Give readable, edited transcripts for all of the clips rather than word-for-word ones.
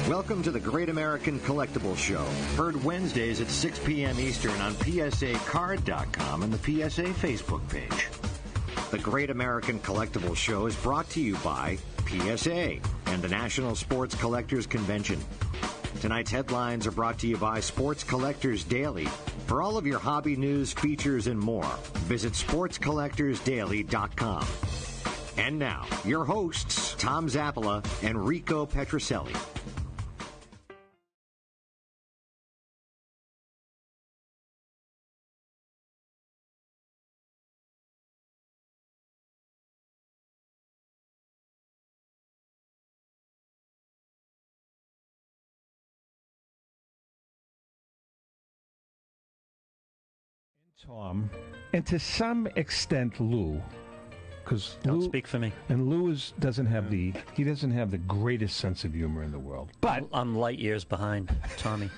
Welcome to the Great American Collectibles Show. Heard Wednesdays at 6 p.m. Eastern on PSAcard.com and the PSA Facebook page. The Great American Collectibles Show is brought to you by PSA and the National Sports Collectors Convention. Tonight's headlines are brought to you by Sports Collectors Daily. For all of your hobby news, features, and more, visit sportscollectorsdaily.com. And now, your hosts, Tom Zappola and Rico Petroselli. Tom, and to some extent Lou, because don't speak for me. And Lou doesn't have the greatest sense of humor in the world. But I'm light years behind Tommy.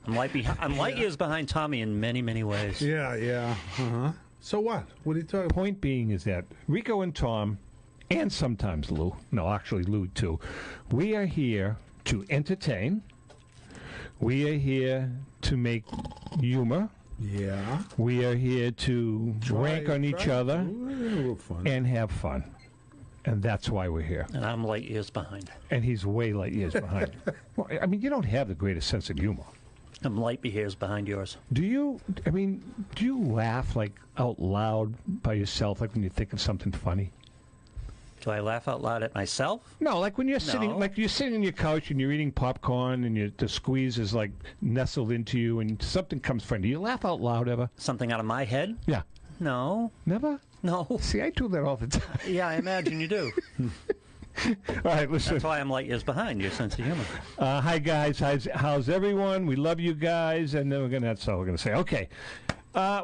I'm light years behind Tommy in many, many ways. Yeah. So what? What are you talking about? Point being is that Rico and Tom, and sometimes Lou, no, actually Lou too, we are here to entertain. We are here to make humor. Yeah. We are here to rank on each other and have fun. And that's why we're here. And I'm light years behind. And he's way light years behind. Well, I mean, you don't have the greatest sense of humor. I'm light years behind yours. Do you laugh like out loud by yourself, like when you think of something funny? Do I laugh out loud at myself? No, like when you're sitting on your couch and you're eating popcorn and the squeeze is like nestled into you and something comes funny. Do you laugh out loud ever? Something out of my head? Yeah. No. Never? No. See, I do that all the time. Yeah, I imagine you do. All right, listen. That's why I'm light years behind your sense of humor. Hi, guys. How's everyone? We love you guys. And then that's all we're going to say. Okay.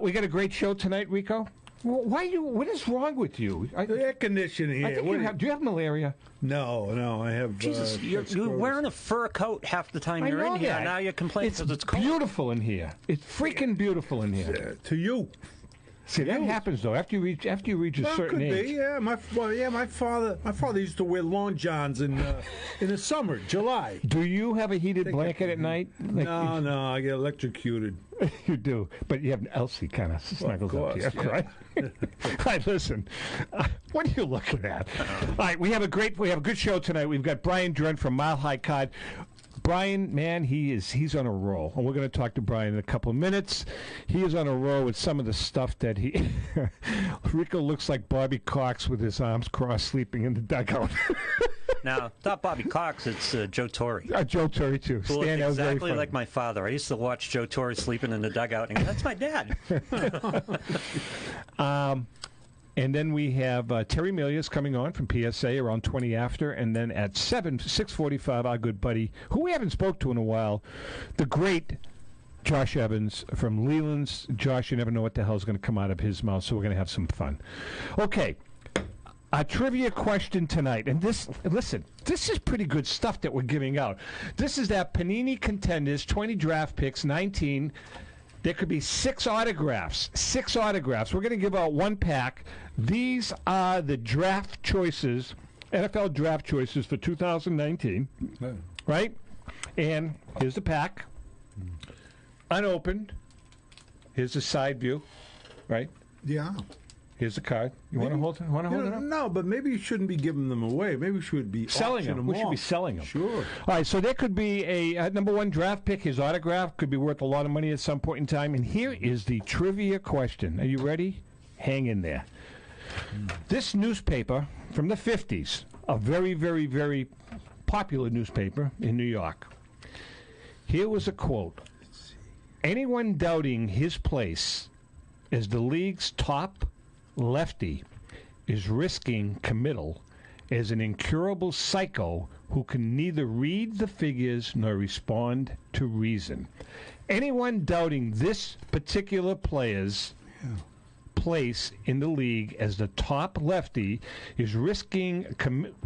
We got a great show tonight, Rico. What is wrong with you? The air conditioning here. Do you have malaria? No, I have. Jesus, you're wearing a fur coat half the time you're in here. Now you're complaining because it's cold. It's beautiful in here. It's freaking beautiful in here. To you. See, that happens though after you reach a certain age. Yeah, my father used to wear long johns in the summer, July. Do you have a heated blanket at night? No, I get electrocuted. You do, but you have Elsie kind of snuggles up to you, right? All right, listen. What are you looking at? All right, we have a good show tonight. We've got Brian Drent from Mile High Card. Brian, man, he's on a roll, and we're going to talk to Brian in a couple of minutes. He is on a roll with some of the stuff that he. Rico looks like Bobby Cox with his arms crossed, sleeping in the dugout. Now, it's not Bobby Cox, it's Joe Torre. Joe Torre, too. Who looked exactly like my father. I used to watch Joe Torre sleeping in the dugout and go, that's my dad. And then we have Terry Melia's coming on from PSA around 20 after. And then at 6:45, our good buddy, who we haven't spoke to in a while, the great Josh Evans from Leland's. Josh, you never know what the hell's going to come out of his mouth, so we're going to have some fun. Okay. A trivia question tonight, and this is pretty good stuff that we're giving out. This is that Panini Contenders, 20 draft picks, 19. There could be 6 autographs. 6 autographs. We're going to give out 1 pack. These are the draft choices, NFL draft choices for 2019, right? And here's the pack, unopened. Here's the side view, right? Yeah. Here's the card. You want to hold it? Up? No, but maybe you shouldn't be giving them away. Maybe we should be selling them. We should be selling them. Sure. All right, so there could be a number 1 draft pick. His autograph could be worth a lot of money at some point in time. And here is the trivia question. Are you ready? Hang in there. This newspaper from the 50s, a very, very, very popular newspaper in New York. Here was a quote. Anyone doubting his place as the league's top lefty is risking committal as an incurable psycho who can neither read the figures nor respond to reason. Anyone doubting this particular player's place in the league as the top lefty is risking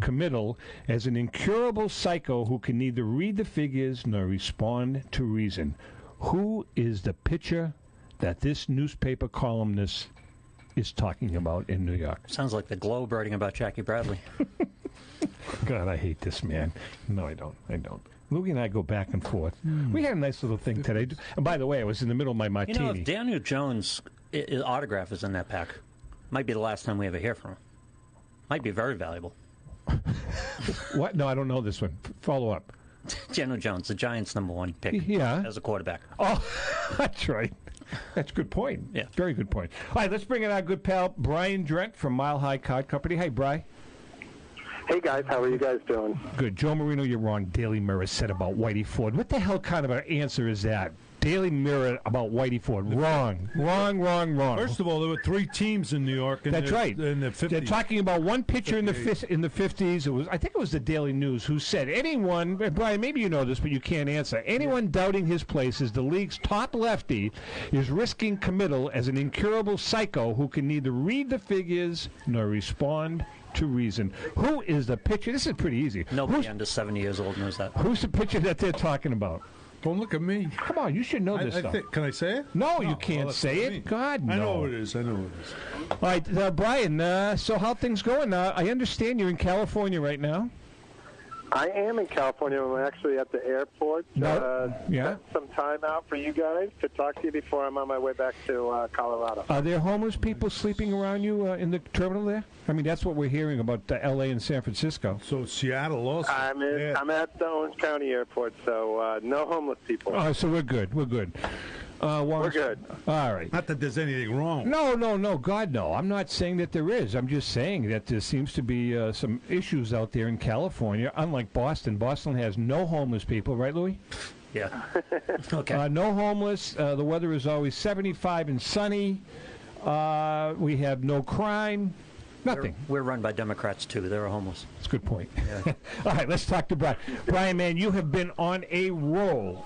committal as an incurable psycho who can neither read the figures nor respond to reason. Who is the pitcher that this newspaper columnist is talking about in New York? Sounds like the Globe writing about Jackie Bradley. God, I hate this man. No, I don't. Louie and I go back and forth. We had a nice little thing today. And by the way, I was in the middle of my martini. You know, if Daniel Jones' autograph is in that pack, might be the last time we ever hear from him. Might be very valuable. What? No, I don't know this one. Follow up. Daniel Jones, the Giants' #1 pick as a quarterback. Oh, that's right. That's a good point. Yeah. Very good point. All right, let's bring in our good pal, Brian Drent from Mile High Card Company. Hey, Bri. Hey, guys. How are you guys doing? Good. Joe Marino, you're wrong. Daily Mirror said about Whitey Ford. What the hell kind of an answer is that? Daily Mirror about Whitey Ford. Wrong. First of all, there were 3 teams in New York. That's right. In the 50s. They're talking about one pitcher in the 50s. I think it was the Daily News who said anyone, Brian, maybe you know this, but you can't answer. Anyone doubting his place as the league's top lefty is risking committal as an incurable psycho who can neither read the figures nor respond to reason. Who is the pitcher? This is pretty easy. Nobody under 70 years old knows that. Who's the pitcher that they're talking about? Don't look at me. Come on, you should know this stuff. Can I say it? No, you can't say it. God, no. I know what it is. All right, Brian, so how things going? I understand you're in California right now. I am in California. I'm actually at the airport. Spent some time out for you guys to talk to you before I'm on my way back to Colorado. Are there homeless people sleeping around you in the terminal there? I mean, that's what we're hearing about L.A. and San Francisco. So Seattle also. I'm at the Orange County Airport, so no homeless people. Oh, so we're good. We're good. We're good. All right. Not that there's anything wrong. No. God, no. I'm not saying that there is. I'm just saying that there seems to be some issues out there in California, unlike Boston. Boston has no homeless people, right, Louis? Yeah. Okay. No homeless. The weather is always 75 and sunny. We have no crime. Nothing. We're run by Democrats, too. They're homeless. That's a good point. Yeah. All right, let's talk to Brian. Brian, man, you have been on a roll.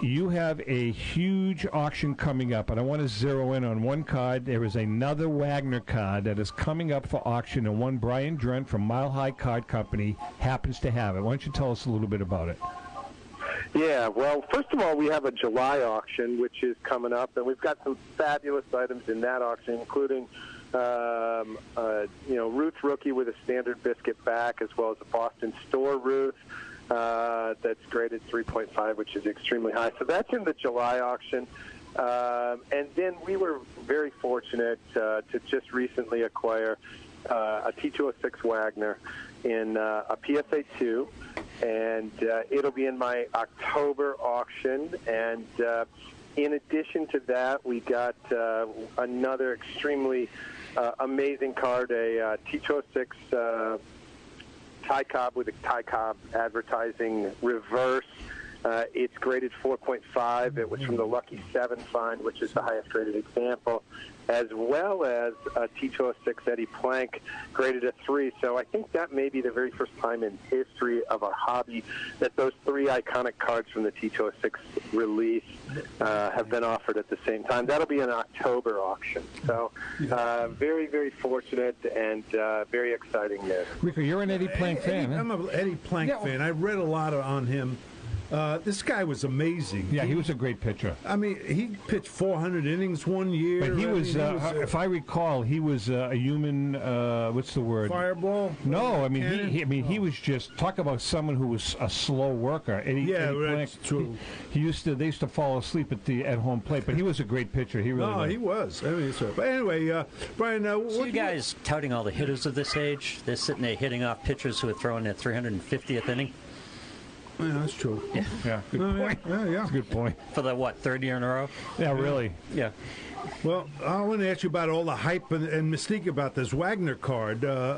You have a huge auction coming up, and I want to zero in on one card. There is another Wagner card that is coming up for auction, and one Brian Drent from Mile High Card Company happens to have it. Why don't you tell us a little bit about it? Yeah, well, first of all, we have a July auction, which is coming up, and we've got some fabulous items in that auction, including, Ruth Rookie with a standard biscuit back, as well as a Boston Store Ruth that's graded 3.5, which is extremely high. So that's in the July auction. And then we were very fortunate to just recently acquire a T206 Wagner in a PSA 2, and it'll be in my October auction. And in addition to that, we got another extremely amazing card, a T206 Ty Cobb with a Ty Cobb advertising reverse. It's graded 4.5. It was from the Lucky 7 find, which is the highest graded example, as well as a T206 Eddie Plank graded a 3. So I think that may be the very first time in history of our hobby that those 3 iconic cards from the T206 release have been offered at the same time. That'll be an October auction. So very, very fortunate and very exciting news. Rico, you're an Eddie Plank fan, huh? I'm an Eddie Plank fan. I read a lot on him. This guy was amazing. Yeah, he was a great pitcher. I mean, he pitched 400 innings one year. But he was if I recall, he was a human. What's the word? Fireball. No, I mean he was just talk about someone who was a slow worker. Eddie that's true. They used to fall asleep at home plate, but he was a great pitcher. He really was. He was. I mean, but anyway, Brian, so you guys touting all the hitters of this age? They're sitting there hitting off pitchers who are throwing their 350th inning. Yeah, that's true. Yeah, good point. Yeah. That's a good point. For the, third year in a row? Yeah, really. Yeah. Well, I want to ask you about all the hype and mystique about this Wagner card. The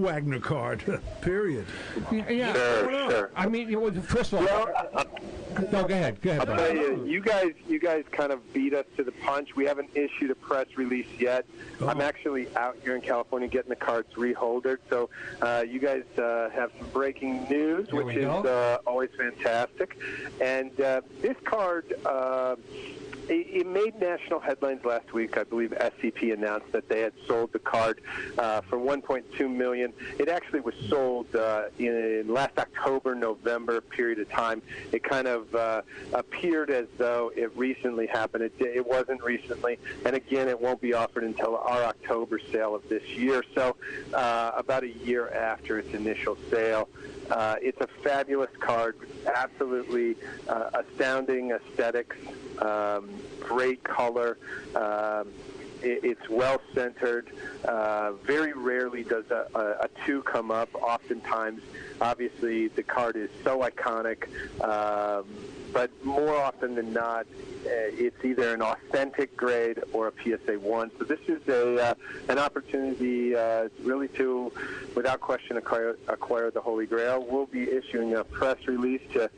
Wagner card, period. Yeah. Sure. I mean, first of all... No, go ahead. I'll tell you, you guys kind of beat us to the punch. We haven't issued a press release yet. I'm actually out here in California getting the cards reholdered. So you guys have some breaking news, which is always fantastic. And this card it made national headlines last week. I believe SCP announced that they had sold the card for $1.2 million. It actually was sold in last October, November period of time. It kind of appeared as though it recently happened. It wasn't recently, and again, it won't be offered until our October sale of this year. So about a year after its initial sale. It's a fabulous card, absolutely astounding aesthetics, great color. It's well-centered. Very rarely does a 2 come up. Oftentimes, obviously, the card is so iconic, but more often than not, it's either an authentic grade or a PSA 1. So this is an opportunity really to, without question, acquire the Holy Grail. We'll be issuing a press release to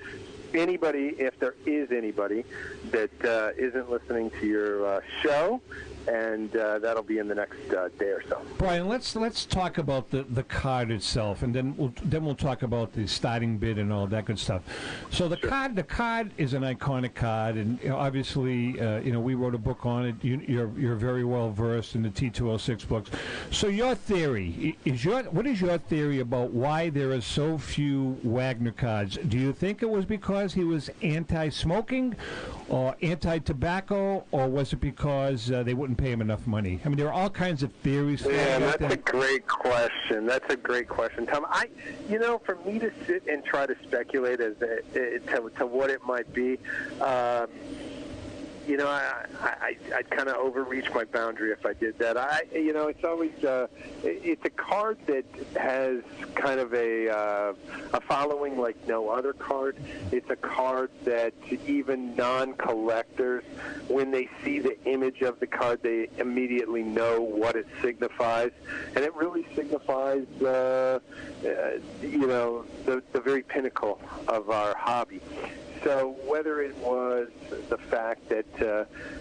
anybody, if there is anybody, that isn't listening to your show, and that'll be in the next day or so. Brian, let's talk about the card itself, and then we'll talk about the starting bid and all that good stuff. So the card is an iconic card, and obviously, we wrote a book on it. You're very well versed in the T206 books. So your theory what is your theory about why there are so few Wagner cards? Do you think it was because he was anti-smoking, or anti-tobacco, or was it because they wouldn't pay him enough money? I mean, there are all kinds of theories. Yeah, that's a great question. Tom. For me to sit and try to speculate as to what it might be, I'd kind of overreach my boundary if I did that. It's always it's a card that has kind of a following like no other card. It's a card that even non-collectors, when they see the image of the card, they immediately know what it signifies, and it really signifies the very pinnacle of our hobby. So whether it was the fact that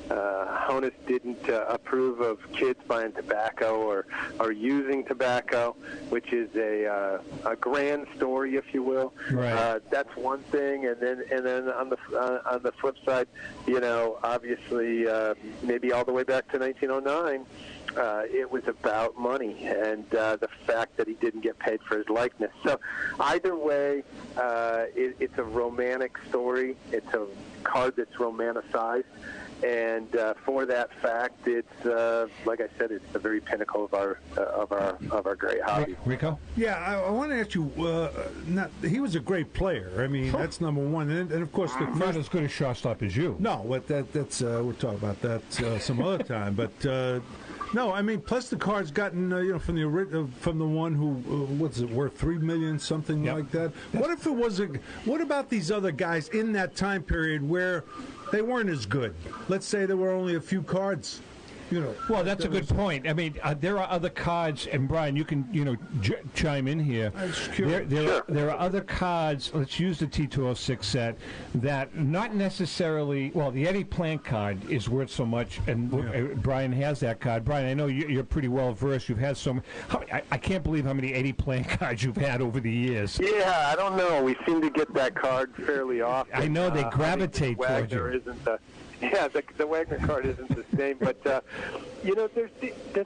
Honus didn't approve of kids buying tobacco or using tobacco, which is a grand story, if you will, right. That's one thing. And then on the flip side, obviously maybe all the way back to 1909. It was about money and the fact that he didn't get paid for his likeness. So either way, it's a romantic story. It's a card that's romanticized. And for that fact, it's like I said, it's the very pinnacle of our great hobby. Rico? Yeah, I want to ask you. He was a great player. I mean, that's number one. And of course, Not as good a shortstop as you. No, that's we'll talk about that some other time. But no, I mean, plus the card's gotten from the one who what's it worth, $3 million, something like that. What if it was what about these other guys in that time period where they weren't as good? Let's say there were only a few cards. Well, that's a good point. I mean, there are other cards, and Brian, you can chime in here. There are other cards. Let's use the T206 set that not necessarily. Well, the Eddie Plant card is worth so much, and Brian has that card. Brian, I know you're pretty well versed. You've had so many. I can't believe how many Eddie Plant cards you've had over the years. Yeah, I don't know. We seem to get that card fairly often. I know they gravitate towards you. The Wagner card isn't the same, but the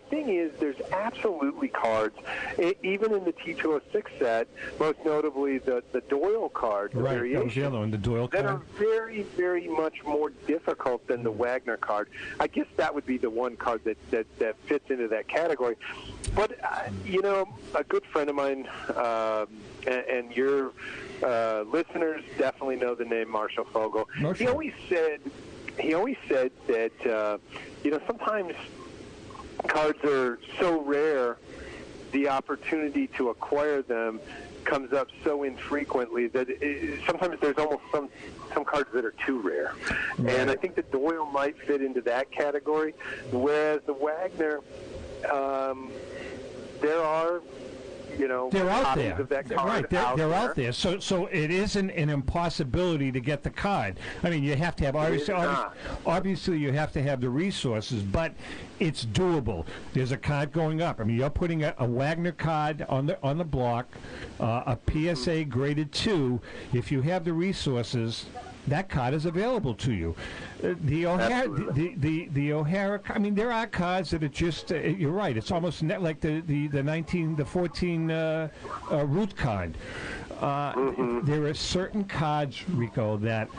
thing is, there's absolutely cards, even in the T206 set, most notably the Doyle card, the variation, that was the other one, the Doyle card, that are very, very much more difficult than the Wagner card. I guess that would be the one card that fits into that category. But a good friend of mine, and your listeners definitely know the name Marshall Fogel. He always said that, sometimes cards are so rare, the opportunity to acquire them comes up so infrequently that sometimes there's almost some cards that are too rare. Right. And I think the Doyle might fit into that category, whereas the Wagner, there are... they're out there. Of that card right, they're out there. So it isn't an impossibility to get the card. I mean, you have to have obviously you have to have the resources, but it's doable. There's a card going up. I mean, you're putting a Wagner card on the block, a PSA graded 2. If you have the resources, that card is available to you. The O'Hara, the O'Hara. I mean, there are cards that are just. You're right. It's almost like the 14 root card. There are certain cards, Rico, that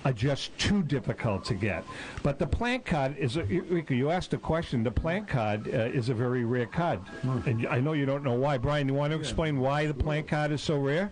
are just too difficult to get. But the plant card is, Rico, you asked a question. The plant card is a very rare card. And I know you don't know why. Brian, you want to explain why the plant card is so rare?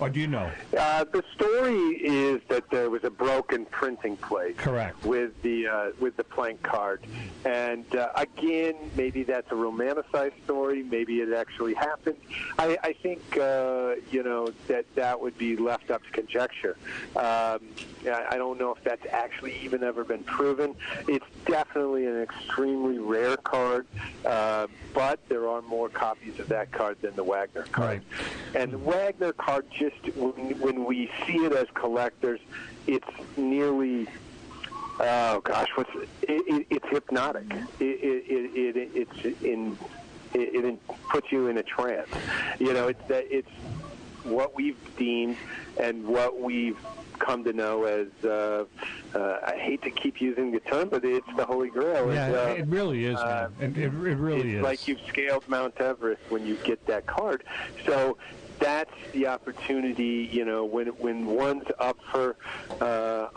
Or do you know? The story is that there was a broken printing plate. Correct. With the plank card, and again, maybe that's a romanticized story. Maybe it actually happened. I think that would be left up to conjecture. I don't know if that's actually even ever been proven. It's definitely an extremely rare card, but there are more copies of that card than the Wagner card. Right. And the Wagner card, just when we see it as collectors, it's nearly, it's hypnotic. It puts you in a trance. It's what we've deemed and what we've come to know as, I hate to keep using the term, but it's the Holy Grail. Yeah, it really is, man. It really is. It's like you've scaled Mount Everest when you get that card. So that's the opportunity, when one's up for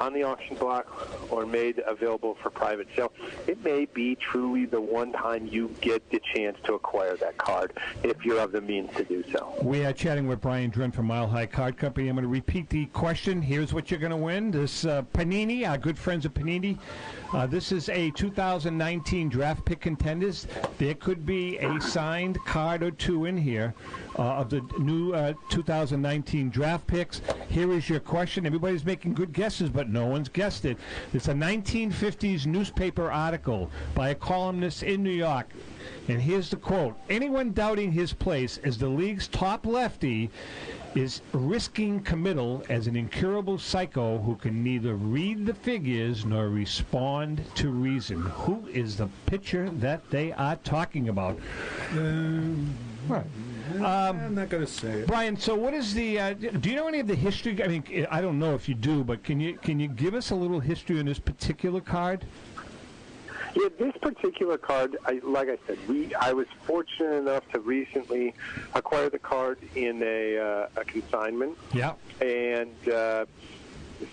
on the auction block or made available for private sale. It may be truly the one time you get the chance to acquire that card if you have the means to do so. We are chatting with Brian Drent from Mile High Card Company. I'm going to repeat the question. Here's what you're going to win. This Panini, our good friends at Panini. This is a 2019 draft pick contenders. There could be a signed card or two in here of the new 2019 draft picks. Here is your question. Everybody's making good guesses, but no one's guessed it. It's a 1950s newspaper article by a columnist in New York. And here's the quote. Anyone doubting his place as the league's top lefty is risking committal as an incurable psycho who can neither read the figures nor respond to reason. Who is the pitcher that they are talking about? Right. I'm not going to say it. Brian, so what is the... do you know any of the history? I mean, I don't know if you do, but can you give us a little history on this particular card? Yeah, this particular card, like I said, I was fortunate enough to recently acquire the card in a consignment. Yeah. And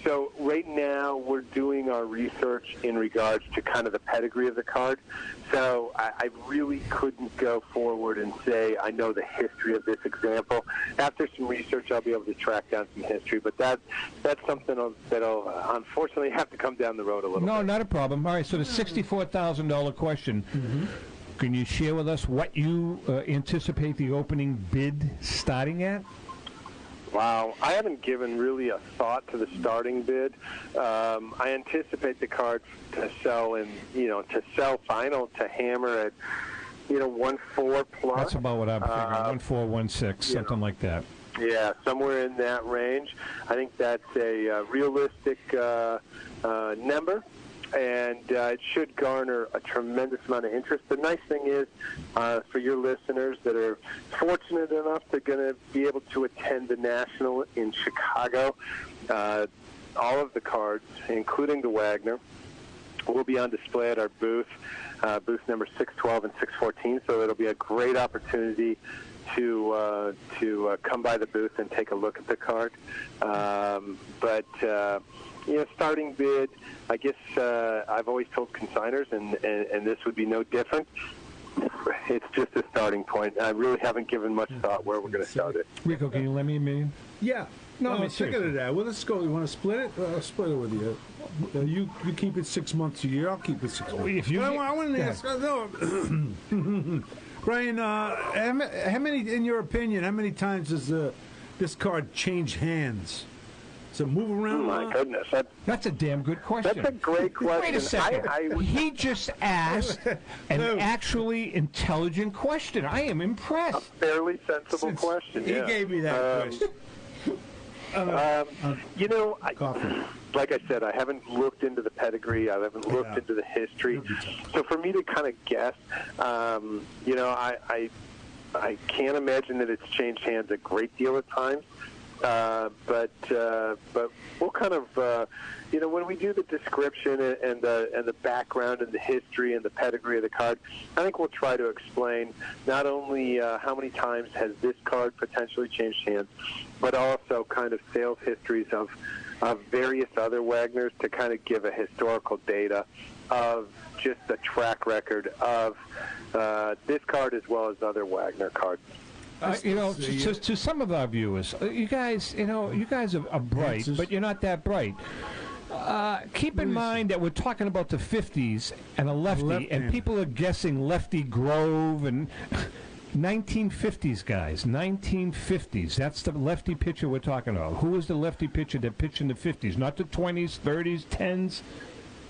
so right now we're doing our research in regards to kind of the pedigree of the card. So I really couldn't go forward and say I know the history of this example. After some research, I'll be able to track down some history. But that's something that'll unfortunately have to come down the road a little bit. No, not a problem. All right, so the $64,000 question. Mm-hmm. Can you share with us what you anticipate the opening bid starting at? Wow, I haven't given really a thought to the starting bid. I anticipate the card to sell final to hammer at 1.4 plus. That's about what I'm figuring. 1.4, 1.6, something like that. Yeah, somewhere in that range. I think that's a realistic number. And it should garner a tremendous amount of interest. The nice thing is, for your listeners that are fortunate enough to going to be able to attend the National in Chicago, all of the cards, including the Wagner, will be on display at our booth number 612 and 614. So it'll be a great opportunity to come by the booth and take a look at the card. Starting bid, I guess I've always told consigners, and this would be no different. It's just a starting point. I really haven't given much thought where we're going to start it. Rico, can you lend me $1 million? Yeah. No, I'm sick of that. Well, let's go. You want to split it? I'll split it with you. You keep it 6 months a year. I'll keep it 6 months. If you, I want to ask. No. Brian, how many, in your opinion, how many times does this card change hands? So move around. Oh my goodness, that's a damn good question. That's a great question. Wait a second. He just asked an actually intelligent question. I am impressed. A fairly sensible question. He gave me that question. Like I said, I haven't looked into the pedigree. I haven't looked into the history. So for me to kind of guess, I can't imagine that it's changed hands a great deal of times. But we'll kind of, when we do the description and the background and the history and the pedigree of the card, I think we'll try to explain not only how many times has this card potentially changed hands, but also kind of sales histories of various other Wagners to kind of give a historical data of just the track record of this card as well as other Wagner cards. To some of our viewers, you guys are bright, but you're not that bright. Keep in mind that we're talking about the 50s and a lefty, and people are guessing Lefty Grove and 1950s, guys. 1950s. That's the lefty pitcher we're talking about. Who was the lefty pitcher that pitched in the 50s? Not the 20s, 30s, 10s.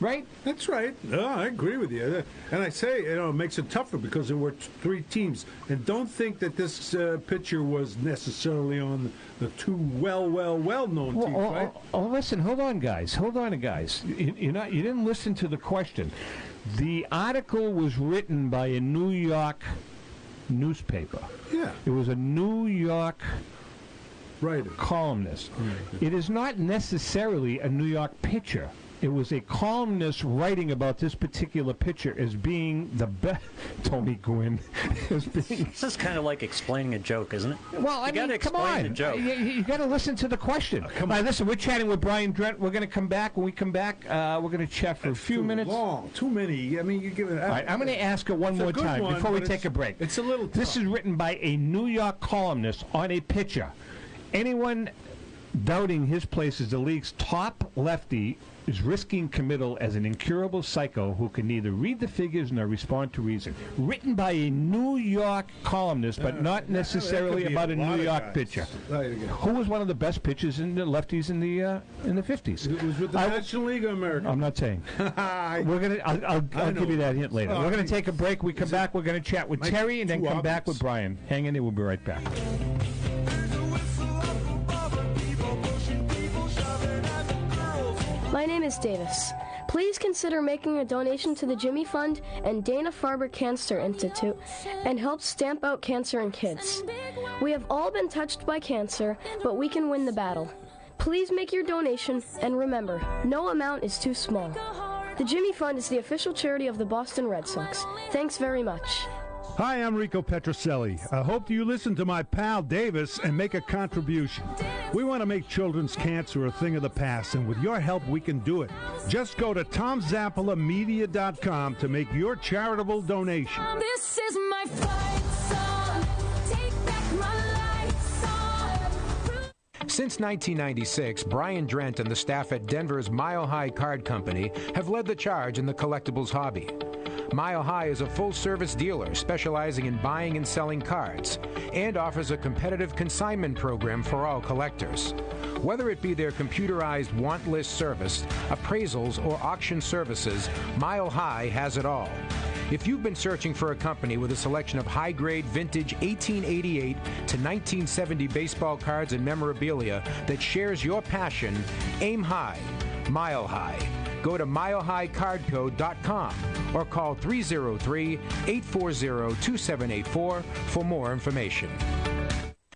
Right? That's right. No, I agree with you. And I say, it makes it tougher because there were three teams. And don't think that this pitcher was necessarily on the two well-known teams, right? Listen, hold on, guys. You didn't listen to the question. The article was written by a New York newspaper. Yeah. It was a New York writer, columnist. Right. It is not necessarily a New York pitcher. It was a columnist writing about this particular pitcher as being the best. Tony Gwynn. As being. This is kind of like explaining a joke, isn't it? Well, I mean, come on. The joke. You got to listen to the question. Come on. Listen, we're chatting with Brian Drent. We're going to come back. When we come back, we're going to chat for a few minutes. Long, too many. I mean, you give it. All right, I'm going to ask it one more time before we take a break. It's a little tough. This is written by a New York columnist on a pitcher. Anyone doubting his place as the league's top lefty is risking committal as an incurable psycho who can neither read the figures nor respond to reason. Written by a New York columnist, but not necessarily about a New York pitcher. Who was one of the best pitchers in the lefties in the 50s? It was with the National League of America. I'm not saying. I'll give you that hint later. We're going to take a break. We come back. We're going to chat with Terry and then come back with Brian. Hang in there. We'll be right back. My name is Davis. Please consider making a donation to the Jimmy Fund and Dana-Farber Cancer Institute and help stamp out cancer in kids. We have all been touched by cancer, but we can win the battle. Please make your donation, and remember, no amount is too small. The Jimmy Fund is the official charity of the Boston Red Sox. Thanks very much. Hi, I'm Rico Petrocelli. I hope you listen to my pal Davis and make a contribution. We want to make children's cancer a thing of the past, and with your help, we can do it. Just go to TomZappalaMedia.com to make your charitable donation. This is my fight song. Take back my life song. Since 1996, Brian Drent and the staff at Denver's Mile High Card Company have led the charge in the collectibles hobby. Mile High is a full-service dealer specializing in buying and selling cards and offers a competitive consignment program for all collectors. Whether it be their computerized want list service, appraisals, or auction services, Mile High has it all. If you've been searching for a company with a selection of high-grade vintage 1888 to 1970 baseball cards and memorabilia that shares your passion, aim high, Mile High. Go to milehighcardco.com or call 303-840-2784 for more information.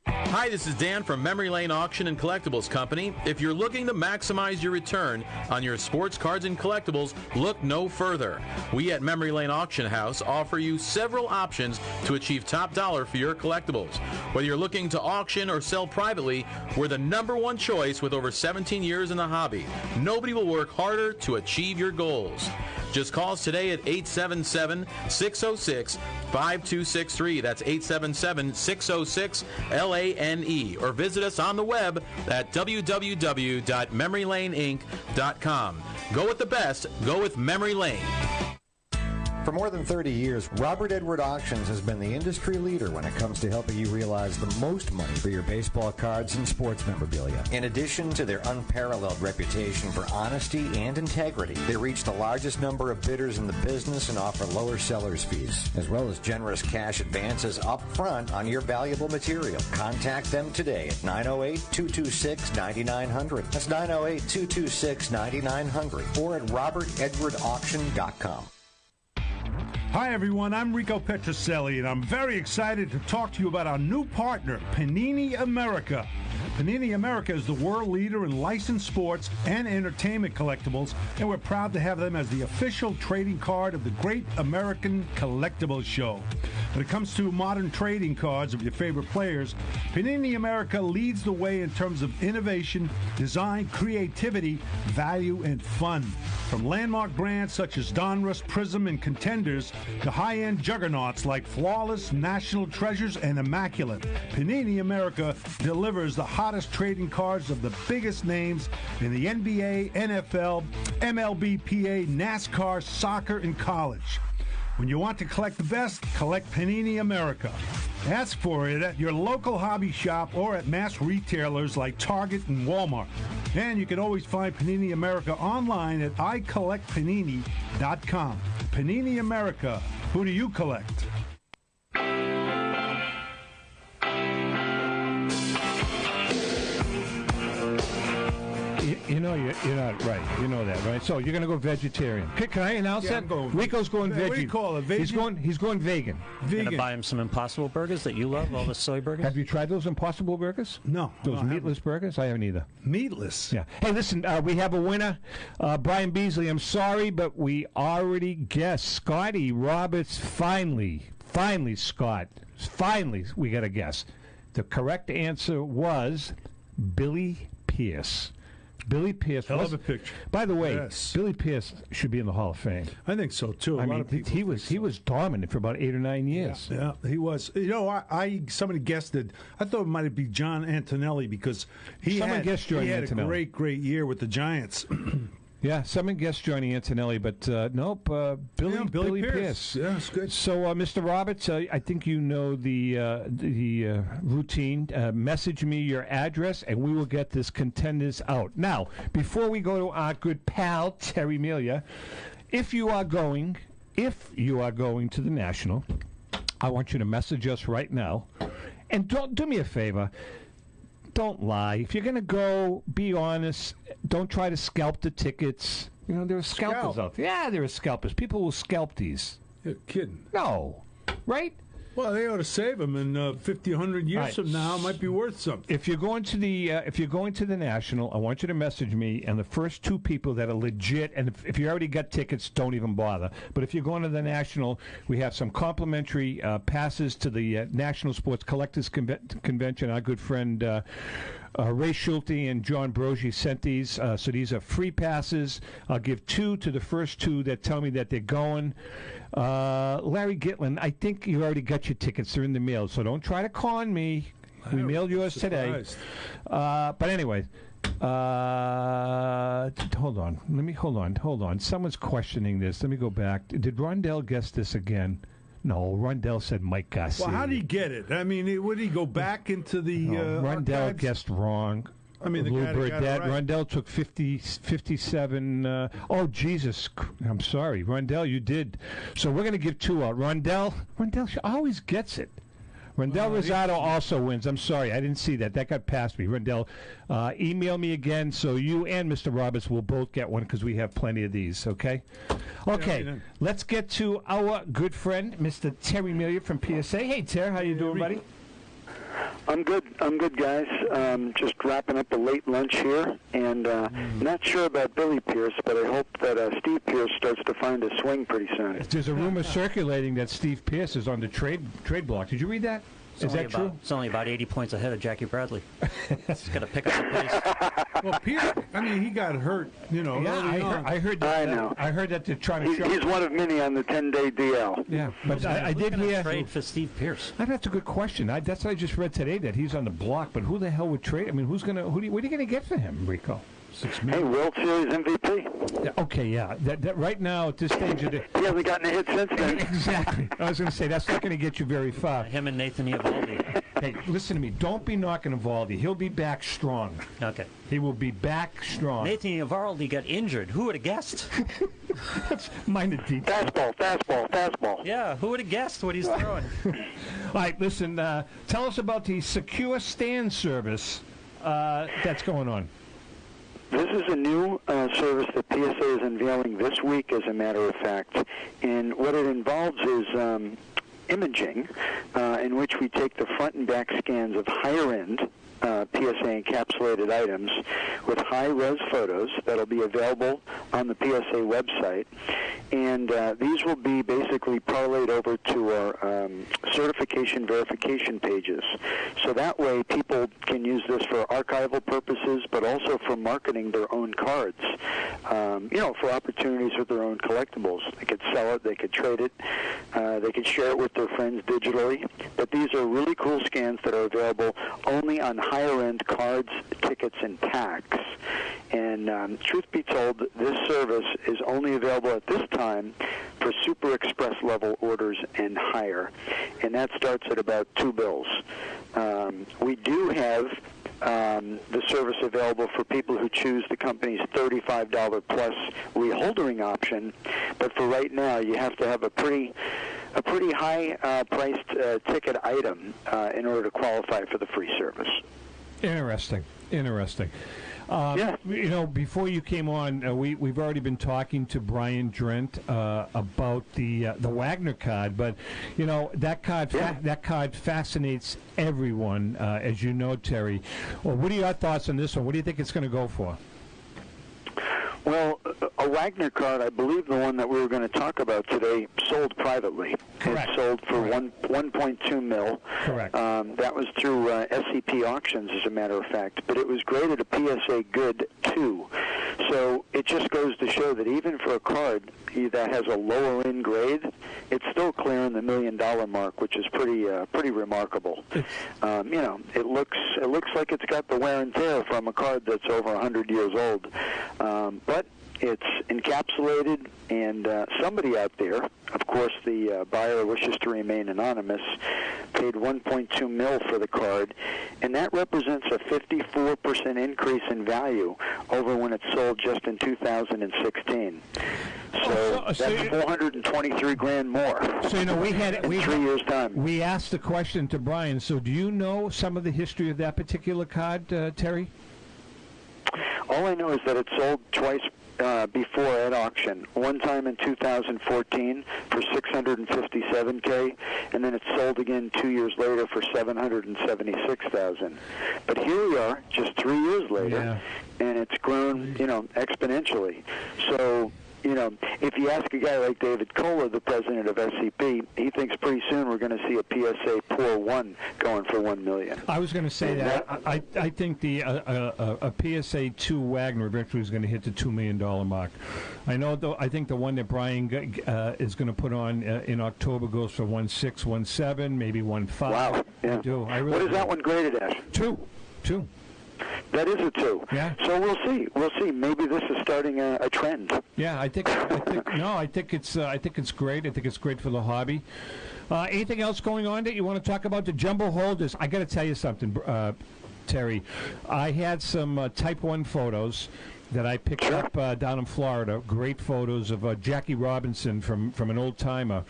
Hi, this is Dan from Memory Lane Auction and Collectibles Company. If you're looking to maximize your return on your sports cards and collectibles, look no further. We at Memory Lane Auction House offer you several options to achieve top dollar for your collectibles. Whether you're looking to auction or sell privately, we're the #1 choice with over 17 years in the hobby. Nobody will work harder to achieve your goals. Just call us today at 877-606-5263. That's 877-606-LANE. Or visit us on the web at www.memorylaneinc.com. Go with the best. Go with Memory Lane. For more than 30 years, Robert Edward Auctions has been the industry leader when it comes to helping you realize the most money for your baseball cards and sports memorabilia. In addition to their unparalleled reputation for honesty and integrity, they reach the largest number of bidders in the business and offer lower sellers' fees, as well as generous cash advances up front on your valuable material. Contact them today at 908-226-9900. That's 908-226-9900 or at robertedwardauction.com. Hi, everyone. I'm Rico Petrocelli, and I'm very excited to talk to you about our new partner, Panini America. Panini America is the world leader in licensed sports and entertainment collectibles, and we're proud to have them as the official trading card of the Great American Collectibles Show. When it comes to modern trading cards of your favorite players, Panini America leads the way in terms of innovation, design, creativity, value, and fun. From landmark brands such as Donruss, Prism, and Contenders to high-end juggernauts like Flawless, National Treasures, and Immaculate, Panini America delivers the hottest trading cards of the biggest names in the NBA, NFL, MLB, PA, NASCAR, soccer, and college. When you want to collect the best, collect Panini America. Ask for it at your local hobby shop or at mass retailers like Target and Walmart. And you can always find Panini America online at icollectpanini.com. Panini America. Who do you collect? You know you're not right. You know that, right? So you're going to go vegetarian. Can I announce that? Rico's going veggie. What do you call it? Vegan? He's going vegan. Going to buy him some Impossible Burgers that you love, all the soy burgers? Have you tried those Impossible Burgers? No. Those meatless burgers? I haven't either. Meatless? Yeah. Hey, listen, we have a winner. Brian Beasley, I'm sorry, but we already guessed. Scotty Roberts, finally, Scott, we got a guess. The correct answer was Billy Pierce. Billy Pierce. Hell of a picture. By the way, Yes. Billy Pierce should be in the Hall of Fame. I think so too. I mean, he was dominant for about 8 or 9 years. Yeah, he was. You know, somebody guessed it. I thought it might be John Antonelli because he had a great year with the Giants. Yeah, someone guessed Johnny Antonelli, but nope, Billy Pierce. Yeah, it's good. So, Mr. Roberts, I think you know the routine. Message me your address, and we will get this Contenders out. Now, before we go to our good pal Terry Melia, if you are going to the National, I want you to message us right now, and don't do me a favor. Don't lie. If you're going to go, be honest. Don't try to scalp the tickets. You know, there are scalpers out there. Yeah, there are scalpers. People will scalp these. You're kidding. No. Right? Well, they ought to save them, and 50, 100 years Right. from now, it might be worth something. If you're going to the National, I want you to message me, and the first two people that are legit, and if you already got tickets, don't even bother. But if you're going to the National, we have some complimentary passes to the National Sports Collectors Convention. Our good friend Ray Schulte and John Brogy sent these, so these are free passes. I'll give 2 to the first 2 that tell me that they're going. Larry Gitlin, I think you already got your tickets. They're in the mail, so don't try to con me. We mailed yours today. But anyway, hold on. Someone's questioning this. Let me go back. Did Rondell guess this again? No, Rondell said Mike Garcia. Well, how did he get it? I mean, would he go back into the Rondell archives? guessed wrong. I mean, the guy that got it right. Rondell took 57. Oh, Jesus. I'm sorry. Rondell, you did. So we're going to give 2 out. Rondell always gets it. Rondell Rosado also wins. I'm sorry. I didn't see that. That got past me. Rondell, email me again so you and Mr. Roberts will both get one because we have plenty of these, okay? Okay, let's get to our good friend, Mr. Terry Melia from PSA. Hey, Terry, how you doing, buddy? I'm good, guys. Just wrapping up a late lunch here, and not sure about Billy Pierce, but I hope that Steve Pierce starts to find a swing pretty soon. There's a rumor circulating that Steve Pierce is on the trade block. Did you read that? Is that true? It's only about 80 points ahead of Jackie Bradley. He's got to pick up the pace. Well, Pierce, I mean, he got hurt, Yeah, I heard that. I know. I heard that they're trying to show. He's one of many on the 10-day DL. Yeah, but I did hear. Trade for Steve Pierce. That's a good question. That's what I just read today, that he's on the block. But who the hell would trade? I mean, what are you going to get for him, Rico? $6 million. Hey, World Series MVP. Yeah, okay, yeah. That right now at this stage of the. He hasn't gotten a hit since then. Exactly. I was going to say that's not going to get you very far. Him and Nathan Eovaldi. Hey, listen to me. Don't be knocking Eovaldi. He'll be back strong. Okay. He will be back strong. Nathan Eovaldi got injured. Who would have guessed? That's minor detail. Fastball. Yeah, who would have guessed what he's throwing? All right, listen. Tell us about the secure stand service that's going on. This is a new service that PSA is unveiling this week, as a matter of fact. And what it involves is imaging, in which we take the front and back scans of higher-end PSA encapsulated items with high-res photos that'll be available on the PSA website. And these will be basically parlayed over to our certification verification pages. So that way people can use this for archival purposes, but also for marketing their own cards, for opportunities with their own collectibles. They could sell it, they could trade it, they could share it with their friends digitally. But these are really cool scans that are available only on higher-end cards, tickets, and packs. And truth be told, this service is only available at this time for Super Express level orders and higher, and that starts at about $2. We do have the service available for people who choose the company's $35 plus reholdering option, but for right now, you have to have a pretty high priced ticket item in order to qualify for the free service. Interesting. Yeah. Before you came on, we've already been talking to Brian Drent about the Wagner card, but that card fascinates everyone, as you know, Terry. Well, what are your thoughts on this one? What do you think it's going to go for? Well, a Wagner card, I believe the one that we were going to talk about today, sold privately. Correct. It sold for 1.2 mil. Correct. That was through SCP Auctions, as a matter of fact. But it was graded a PSA Good 2. So it just goes to show that even for a card that has a lower end grade, it's still clearing the $1 million mark, which is pretty remarkable. It looks like it's got the wear and tear from a card that's over 100 years old. But it's encapsulated, and somebody out there, of course the buyer wishes to remain anonymous, paid 1.2 mil for the card, and that represents a 54% increase in value over when it sold just in 2016. So that's $423,000 more. So in 3 years' time. We asked the question to Brian. So do you know some of the history of that particular card, Terry? All I know is that it sold twice before at auction. One time in 2014 for $657K, and then it sold again 2 years later for $776,000. But here we are, just 3 years later, and it's grown, exponentially. So, if you ask a guy like David Kohler, the president of SCP, he thinks pretty soon we're going to see a PSA Poor 1 going for $1 million. I was going to say that. I think a PSA 2 Wagner eventually is going to hit the $2 million mark. I know, though. I think the one that Brian is going to put on in October goes for 1.6, 1.7, maybe 1.5. Wow. Yeah. I do. What is that one graded at? 2. That is a 2. Yeah. So we'll see. Maybe this is starting a trend. Yeah, I think it's great. I think it's great for the hobby. Anything else going on that you want to talk about? The jumbo holders. I got to tell you something, Terry. I had some Type 1 photos that I picked up down in Florida. Great photos of Jackie Robinson from an old timer,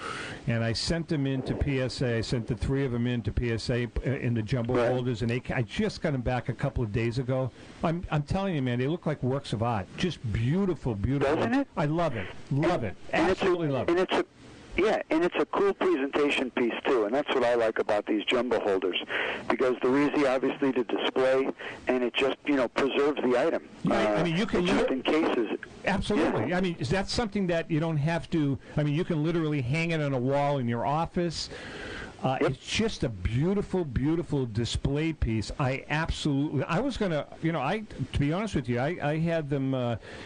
and I sent them in to PSA. I sent the 3 of them in to PSA in the jumbo holders, and I just got them back a couple of days ago. I'm telling you, man, they look like works of art. Just beautiful. Doesn't it? I love it. Absolutely love it. And it's a cool presentation piece, too, and that's what I like about these jumbo holders, because they're easy, obviously, to display, and it just, preserves the item. Right. You can just in cases. Absolutely. Yeah. Is that something that you don't have to, you can literally hang it on a wall in your office. It's just a beautiful, beautiful display piece. I was going to, to be honest with you, I had them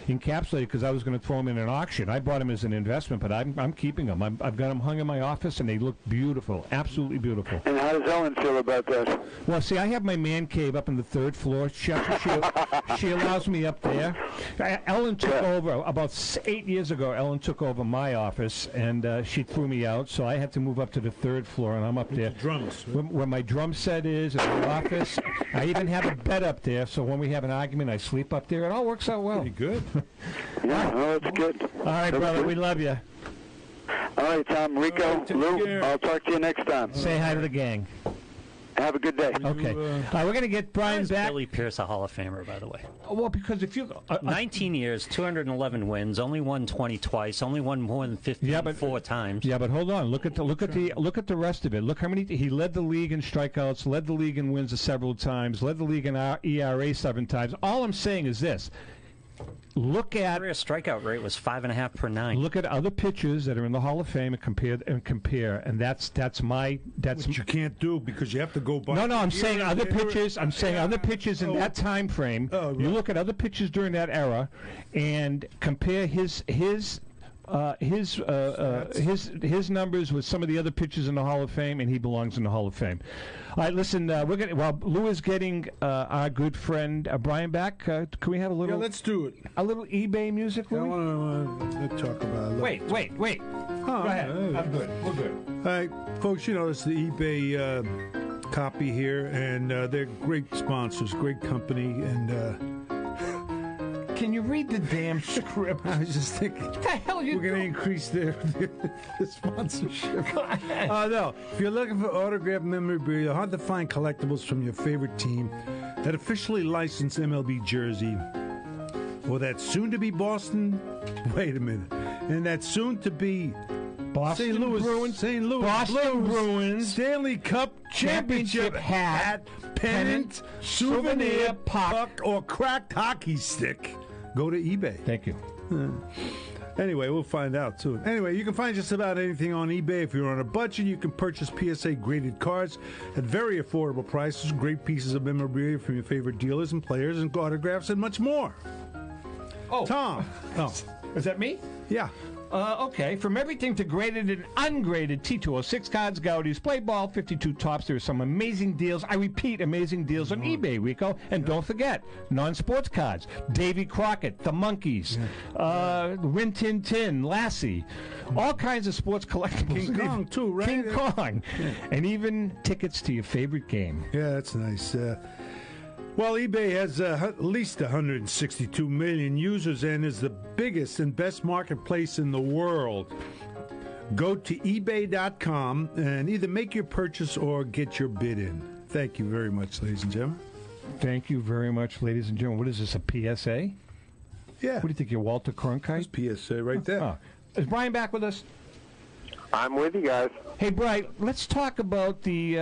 encapsulated because I was going to throw them in an auction. I bought them as an investment, but I'm keeping them. I've got them hung in my office, and they look beautiful, absolutely beautiful. And how does Ellen feel about that? Well, see, I have my man cave up on the 3rd floor. She allows me up there. Ellen took over, about 8 years ago, Ellen took over my office, and she threw me out, so I had to move up to the 3rd floor, and I'm up there. Drums. Where my drum set is in the office. I even have a bed up there, so when we have an argument, I sleep up there. It all works out well. Pretty good. Yeah, well, that's good. All right, brother, we love you. All right, Tom, Rico, Lou, I'll talk to you next time. Say hi to the gang. Have a good day. Okay. We're going to get Brian Is back. Billy Pierce a Hall of Famer, by the way? Well, because if you 19 years, 211 wins, only won 20 twice, only won more than 54 times. Yeah, but hold on. Look at the rest of it. Look how many he led the league in strikeouts, led the league in wins several times, led the league in ERA 7 times. All I'm saying is this. Look at career strikeout rate was 5.5 per 9. Look at other pitchers that are in the Hall of Fame and compare, and that's Which you can't do because you have to go by. No, I'm saying other pitchers. I'm saying other pitchers in that time frame. Oh, right. You look at other pitchers during that era, and compare his numbers with some of the other pitchers in the Hall of Fame, and he belongs in the Hall of Fame. All right, listen. While Lou is getting our good friend Brian back, can we have a little? Yeah, let's do it. A little eBay music, Louis? I want to talk about it. Wait. Go ahead. I'm good. We're good. All right, folks, it's the eBay copy here, and they're great sponsors, great company, and can you read the damn script? I was just thinking, what the hell we're going to increase their sponsorship. No, if you're looking for autographed memorabilia, hard to find collectibles from your favorite team, that officially licensed MLB jersey, or that soon-to-be Boston, wait a minute, and that soon-to-be Boston St. Louis Bruins, St. Louis Boston Blues, Bruins Championship championship hat, pennant, souvenir, puck, or cracked hockey stick. Go to eBay. Thank you. Anyway, we'll find out soon. Anyway, you can find just about anything on eBay. If you're on a budget, you can purchase PSA-graded cards at very affordable prices, great pieces of memorabilia from your favorite dealers and players, and autographs, and much more. Oh. Tom. Oh. Is that me? Yeah. Okay. From everything to graded and ungraded T206 cards, Gaudi's Play Ball, 52 tops, there are some amazing deals. I repeat, amazing deals on eBay, Rico. And don't forget, non-sports cards. Davy Crockett, The Monkees, Rin Tin Tin, Lassie. All kinds of sports collectibles. King Kong, too, right? King Kong. Yeah. And even tickets to your favorite game. Yeah, that's nice. Well, eBay has at least 162 million users and is the biggest and best marketplace in the world. Go to ebay.com and either make your purchase or get your bid in. Thank you very much, ladies and gentlemen. Thank you very much, ladies and gentlemen. What is this, a PSA? Yeah. What do you think, you're Walter Cronkite? That's PSA right there. Oh. Is Brian back with us? I'm with you guys. Hey, Brian, let's talk about the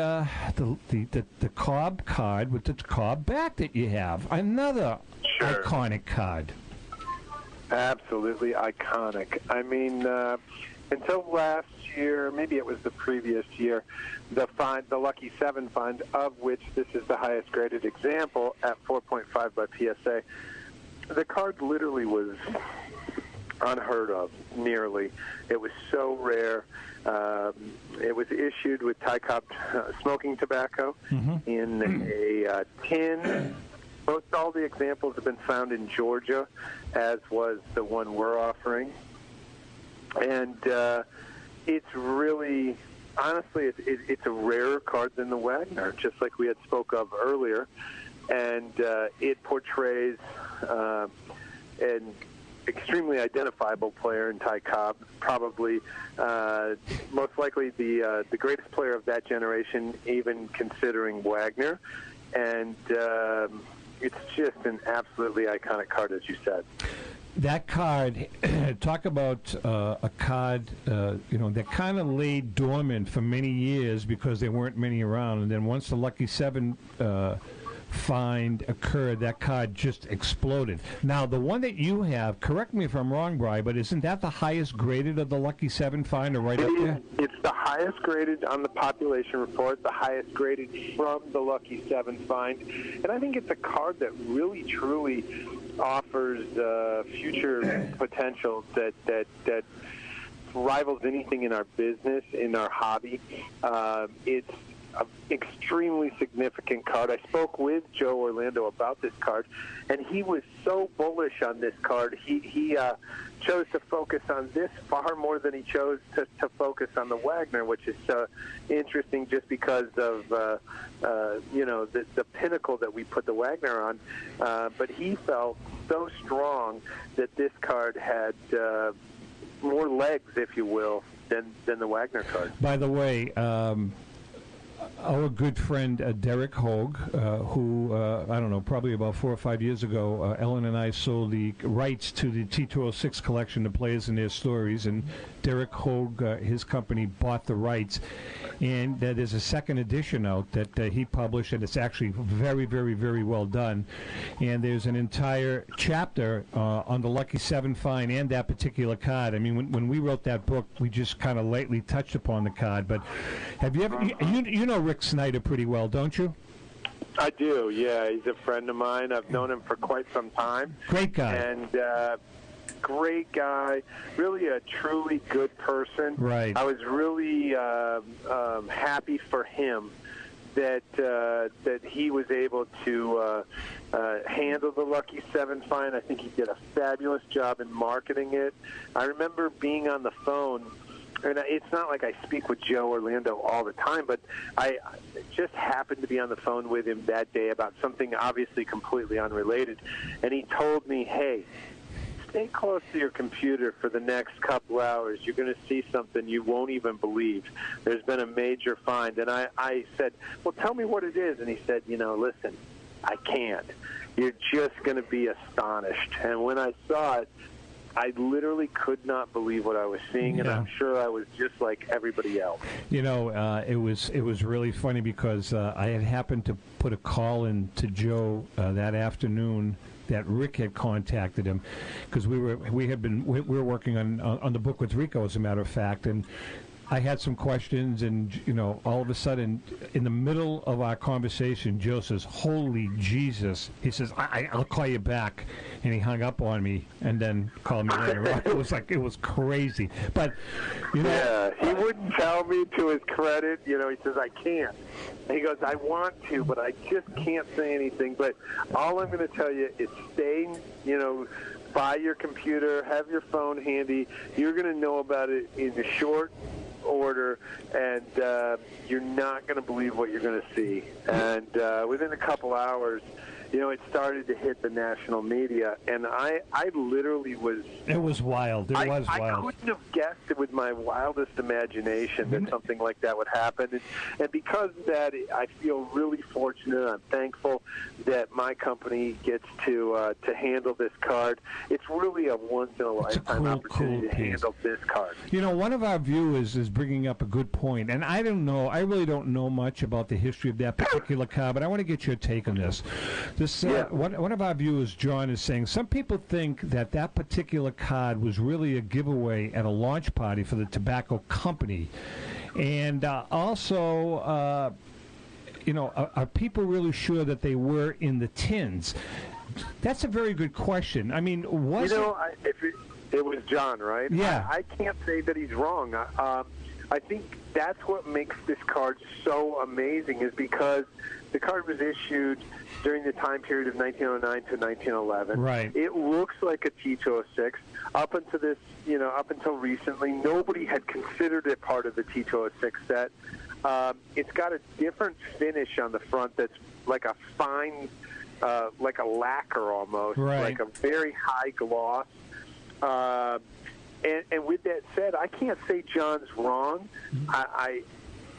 Cobb card with the Cobb back that you have. Another iconic card. Absolutely iconic. I mean, until last year, maybe it was the previous year, the Lucky 7 find, of which this is the highest graded example at 4.5 by PSA, the card literally was unheard of, nearly. It was so rare. It was issued with Ty Cobb smoking tobacco in a tin. Most all the examples have been found in Georgia, as was the one we're offering. And it's really, honestly, it's a rarer card than the Wagner, just like we had spoke of earlier. And it portrays an extremely identifiable player in Ty Cobb, probably most likely the greatest player of that generation, even considering Wagner. And it's just an absolutely iconic card, as you said. That card, talk about a card, that kind of laid dormant for many years because there weren't many around. And then once the Lucky 7 find occurred, that card just exploded. Now, the one that you have, correct me if I'm wrong, Brian, but isn't that the highest graded of the Lucky 7 find, or right up there? It's the highest graded on the population report, the highest graded from the Lucky 7 find. And I think it's a card that really, truly offers future potential that rivals anything in our business, in our hobby. It's an extremely significant card. I spoke with Joe Orlando about this card, and he was so bullish on this card. He chose to focus on this far more than he chose to focus on the Wagner, which is interesting just because of the pinnacle that we put the Wagner on. But he felt so strong that this card had more legs, if you will, than the Wagner card. By the way, our good friend Derek Hogue, who, I don't know, probably about 4 or 5 years ago, Ellen and I sold the rights to the T206 collection, the players and their stories, and Derek Hogue, his company, bought the rights. And there's a second edition out that he published, and it's actually very, very, very well done. And there's an entire chapter on the Lucky 7 find and that particular card. I mean, when we wrote that book, we just kind of lightly touched upon the card. But have you ever, you know Rick Snyder pretty well, don't you? I do, yeah. He's a friend of mine. I've known him for quite some time. Great guy. And great guy, really a truly good person. Right. I was really happy for him that he was able to handle the Lucky 7 find. I think he did a fabulous job in marketing it. I remember being on the phone, and it's not like I speak with Joe Orlando all the time, but I just happened to be on the phone with him that day about something obviously completely unrelated, and he told me, hey, stay close to your computer for the next couple hours. You're going to see something you won't even believe. There's been a major find. And I said, well, tell me what it is. And he said, listen, I can't. You're just going to be astonished. And when I saw it, I literally could not believe what I was seeing, and I'm sure I was just like everybody else. It was really funny because I had happened to put a call in to Joe that afternoon that Rick had contacted him because we were working on the book with Rico, as a matter of fact, and I had some questions, and all of a sudden, in the middle of our conversation, Joe says, "Holy Jesus!" He says, "I'll call you back," and he hung up on me, and then called me later on. It was crazy, but yeah, he wouldn't tell me. To his credit, he says, "I can't." And he goes, "I want to, but I just can't say anything. But all I'm going to tell you is stay, by your computer, have your phone handy. You're going to know about it in a short order, and you're not going to believe what you're going to see." And within a couple hours, it started to hit the national media, and I literally was... It was wild. It was wild. I couldn't have guessed it with my wildest imagination that something like that would happen. And because of that, I feel really fortunate. I'm thankful that my company gets to handle this card. It's really a once-in-a-lifetime opportunity to handle this card. One of our viewers is bringing up a good point, and I really don't know much about the history of that particular card, but I want to get your take on this. One of our viewers, John, is saying some people think that particular card was really a giveaway at a launch party for the tobacco company. And also, are people really sure that they were in the tins? That's a very good question. I mean, was it was John, right? Yeah. I can't say that he's wrong. I think that's what makes this card so amazing, is because the card was issued during the time period of 1909 to 1911. Right. It looks like a T206. Up until recently, nobody had considered it part of the T206 set. It's got a different finish on the front that's like a fine, like a lacquer almost, like a very high gloss. And with that said, I can't say John's wrong.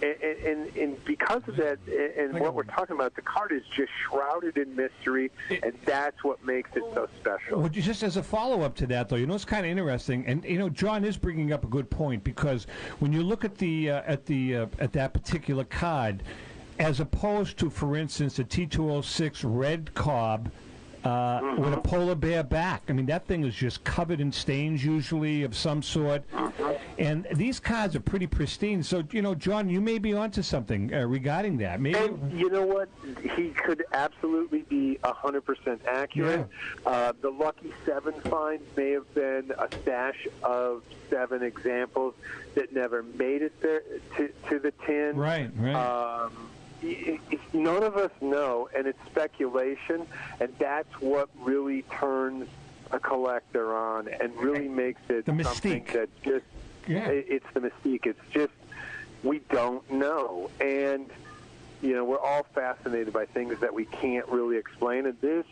And because of that, and what we're talking about, the card is just shrouded in mystery, and that's what makes it so special. Well, just as a follow-up to that, though, it's kind of interesting, and John is bringing up a good point, because when you look at that particular card, as opposed to, for instance, the T206 red Cobb. With a polar bear back. I mean, that thing is just covered in stains, usually, of some sort. And these cards are pretty pristine. So, John, you may be onto something regarding that. Maybe. And you know what? He could absolutely be 100% accurate. Yeah. The Lucky 7 find may have been a stash of 7 examples that never made it there to the tin. Right. None of us know, and it's speculation, and that's what really turns a collector on and really makes it the something mystique. that just, it's the mystique. It's just, we don't know. And, we're all fascinated by things that we can't really explain. And this,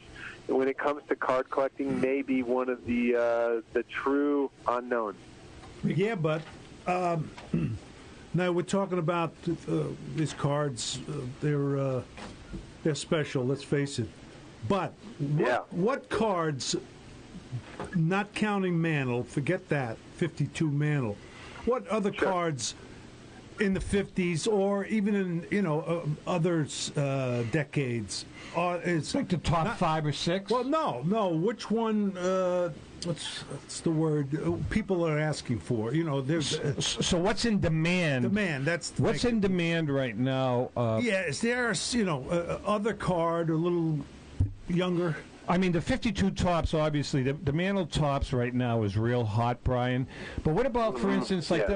when it comes to card collecting, may be one of the true unknowns. Yeah, but... Now we're talking about these cards. They're special. Let's face it. But what cards? Not counting Mantle. Forget that. 52 Mantle. What other cards in the 50s or even in other decades? It's like the top 5 or 6. Well, no. Which one? What's the word people are asking for? There's. So what's in demand? Demand. That's what's in demand right now. Is there other card a little younger? I mean, the 52 tops, obviously, the Mantle tops right now is real hot, Brian. But what about, for instance, the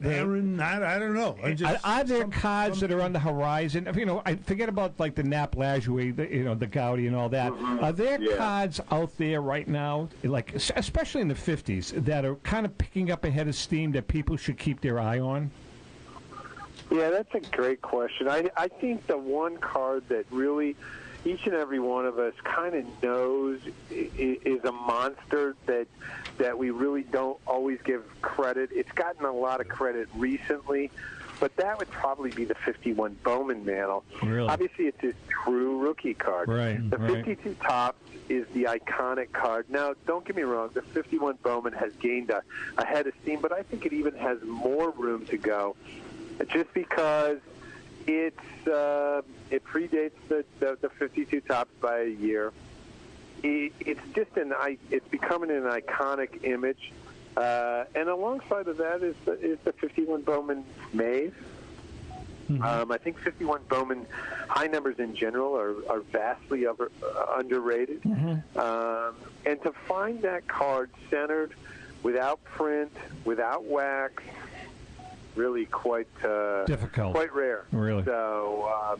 Aaron? I don't know. Are there cards that are on the horizon? I forget about like the Nap Lajoie, the Gaudy and all that. Are there cards out there right now, like especially in the 50s, that are kind of picking up a head of steam that people should keep their eye on? Yeah, that's a great question. I think the one card that really each and every one of us kind of knows is a monster that we really don't always give credit. It's gotten a lot of credit recently, but that would probably be the 51 Bowman Mantle. Really? Obviously, it's his true rookie card. Right. The 52 Tops is the iconic card. Now, don't get me wrong, the 51 Bowman has gained a head of steam, but I think it even has more room to go, just because it predates the 52 Tops by a year. It's becoming an iconic image, and alongside of that is the 51 Bowman Maze. Mm-hmm. I think 51 Bowman high numbers in general are vastly underrated, and to find that card centered, without print, without wax, really quite difficult, quite rare. Really. So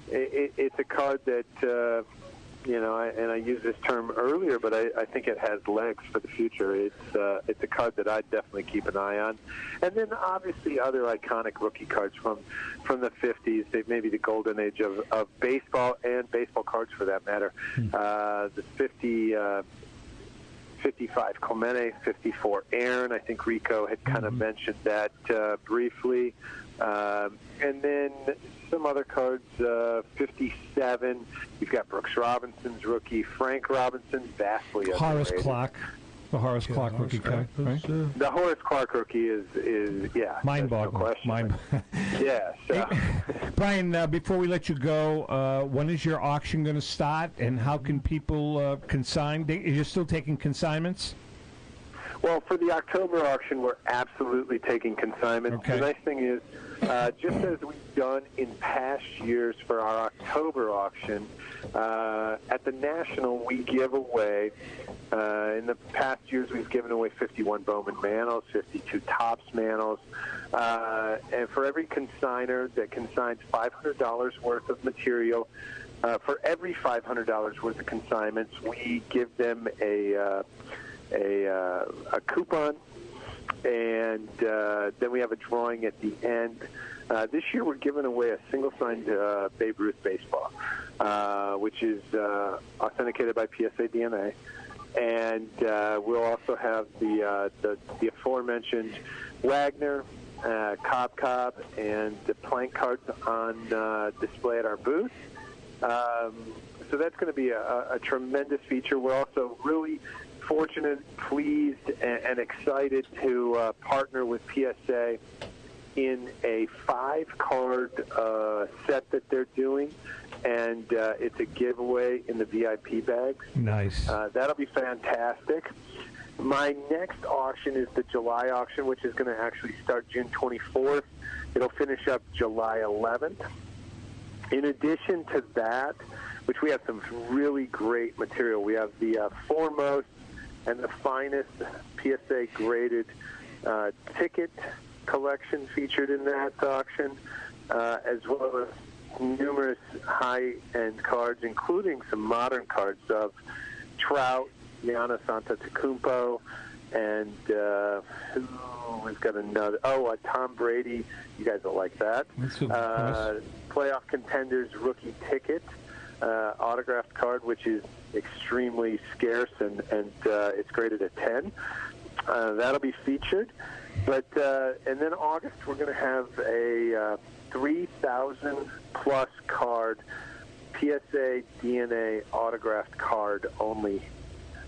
it's a card that and I used this term earlier, but I think it has legs for the future. It's a card that I'd definitely keep an eye on. And then obviously other iconic rookie cards from the 50s, maybe the golden age of baseball and baseball cards for that matter. The 55 Clemente, 54 Aaron. I think Rico had kind of mentioned that briefly. And then some other cards, 57. You've got Brooks Robinson's rookie, Frank Robinson, vastly underrated. Horace Clark. The Horace Clark rookie card, right? The Horace Clark rookie is mind-boggling. Yeah. So. Brian, before we let you go, when is your auction going to start, and how can people consign? You're still taking consignments? Well, for the October auction, we're absolutely taking consignments. Okay. The nice thing is, just as we've done in past years for our October auction, at the National, we give away, in the past years, we've given away 51 Bowman Mantles, 52 Tops Mantles, and for every consigner that consigns $500 worth of material, for every $500 worth of consignments, we give them a coupon, and then we have a drawing at the end. This year we're giving away a single-signed Babe Ruth baseball, which is authenticated by PSA DNA, and we'll also have the aforementioned Wagner, Cobb, and the Plank cards on display at our booth. So that's going to be a tremendous feature. We're also really fortunate, pleased, and excited to partner with PSA in a 5-card set that they're doing, and it's a giveaway in the VIP bags. Nice. That'll be fantastic. My next auction is the July auction, which is going to actually start June 24th. It'll finish up July 11th. In addition to that, which we have some really great material, we have the foremost and the finest PSA graded ticket collection featured in that auction, as well as numerous high-end cards, including some modern cards of Trout, Giannis Antetokounmpo, and we've got another. Tom Brady. You guys will like that. Playoff Contenders rookie ticket, autographed card, which is extremely scarce, and it's graded at 10. That'll be featured. But and then August, we're going to have a 3,000-plus card PSA DNA autographed card only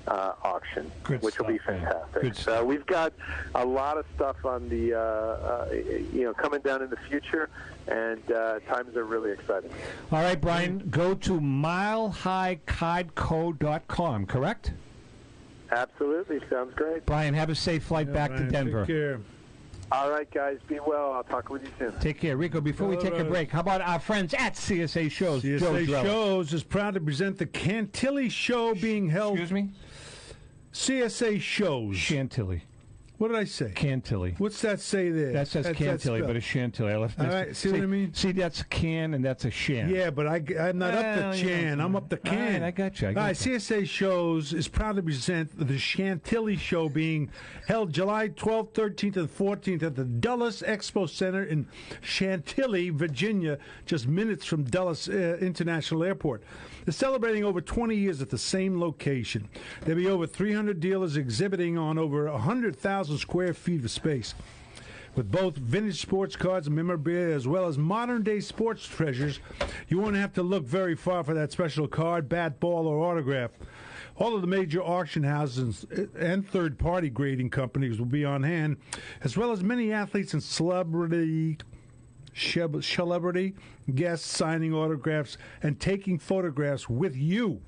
auction, which will be fantastic. So we've got a lot of stuff on the coming down in the future, and times are really exciting. All right, Brian, go to milehighcardco.com, correct? Absolutely, sounds great. Brian, have a safe flight back to Denver. Take care. All right, guys, be well. I'll talk with you soon. Take care. Rico, before we take a break, how about our friends at CSA Shows? CSA Shows is proud to present the Chantilly Show being held... Excuse me? CSA Shows. Chantilly. What did I say? Chantilly. What's that say there? That says Chantilly, but it's Chantilly. All right, see what I mean? See, that's a can and that's a shan. Yeah, but I'm not up the chan. I'm up the can. All right, I got you. All right, CSA Shows is proud to present the Chantilly Show being held July 12th, 13th, and 14th at the Dulles Expo Center in Chantilly, Virginia, just minutes from Dulles International Airport. They're celebrating over 20 years at the same location. There'll be over 300 dealers exhibiting on over 100,000 square feet of space. With both vintage sports cards and memorabilia as well as modern-day sports treasures, you won't have to look very far for that special card, bat, ball, or autograph. All of the major auction houses and third-party grading companies will be on hand, as well as many athletes and celebrity guests signing autographs and taking photographs with you.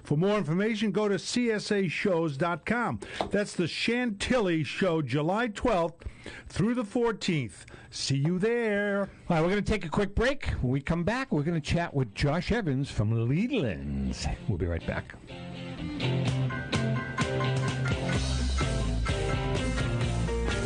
For more information, go to csashows.com. That's the Chantilly Show, July 12th through the 14th. See you there. All right, we're going to take a quick break. When we come back, we're going to chat with Josh Evans from Leland. We'll be right back.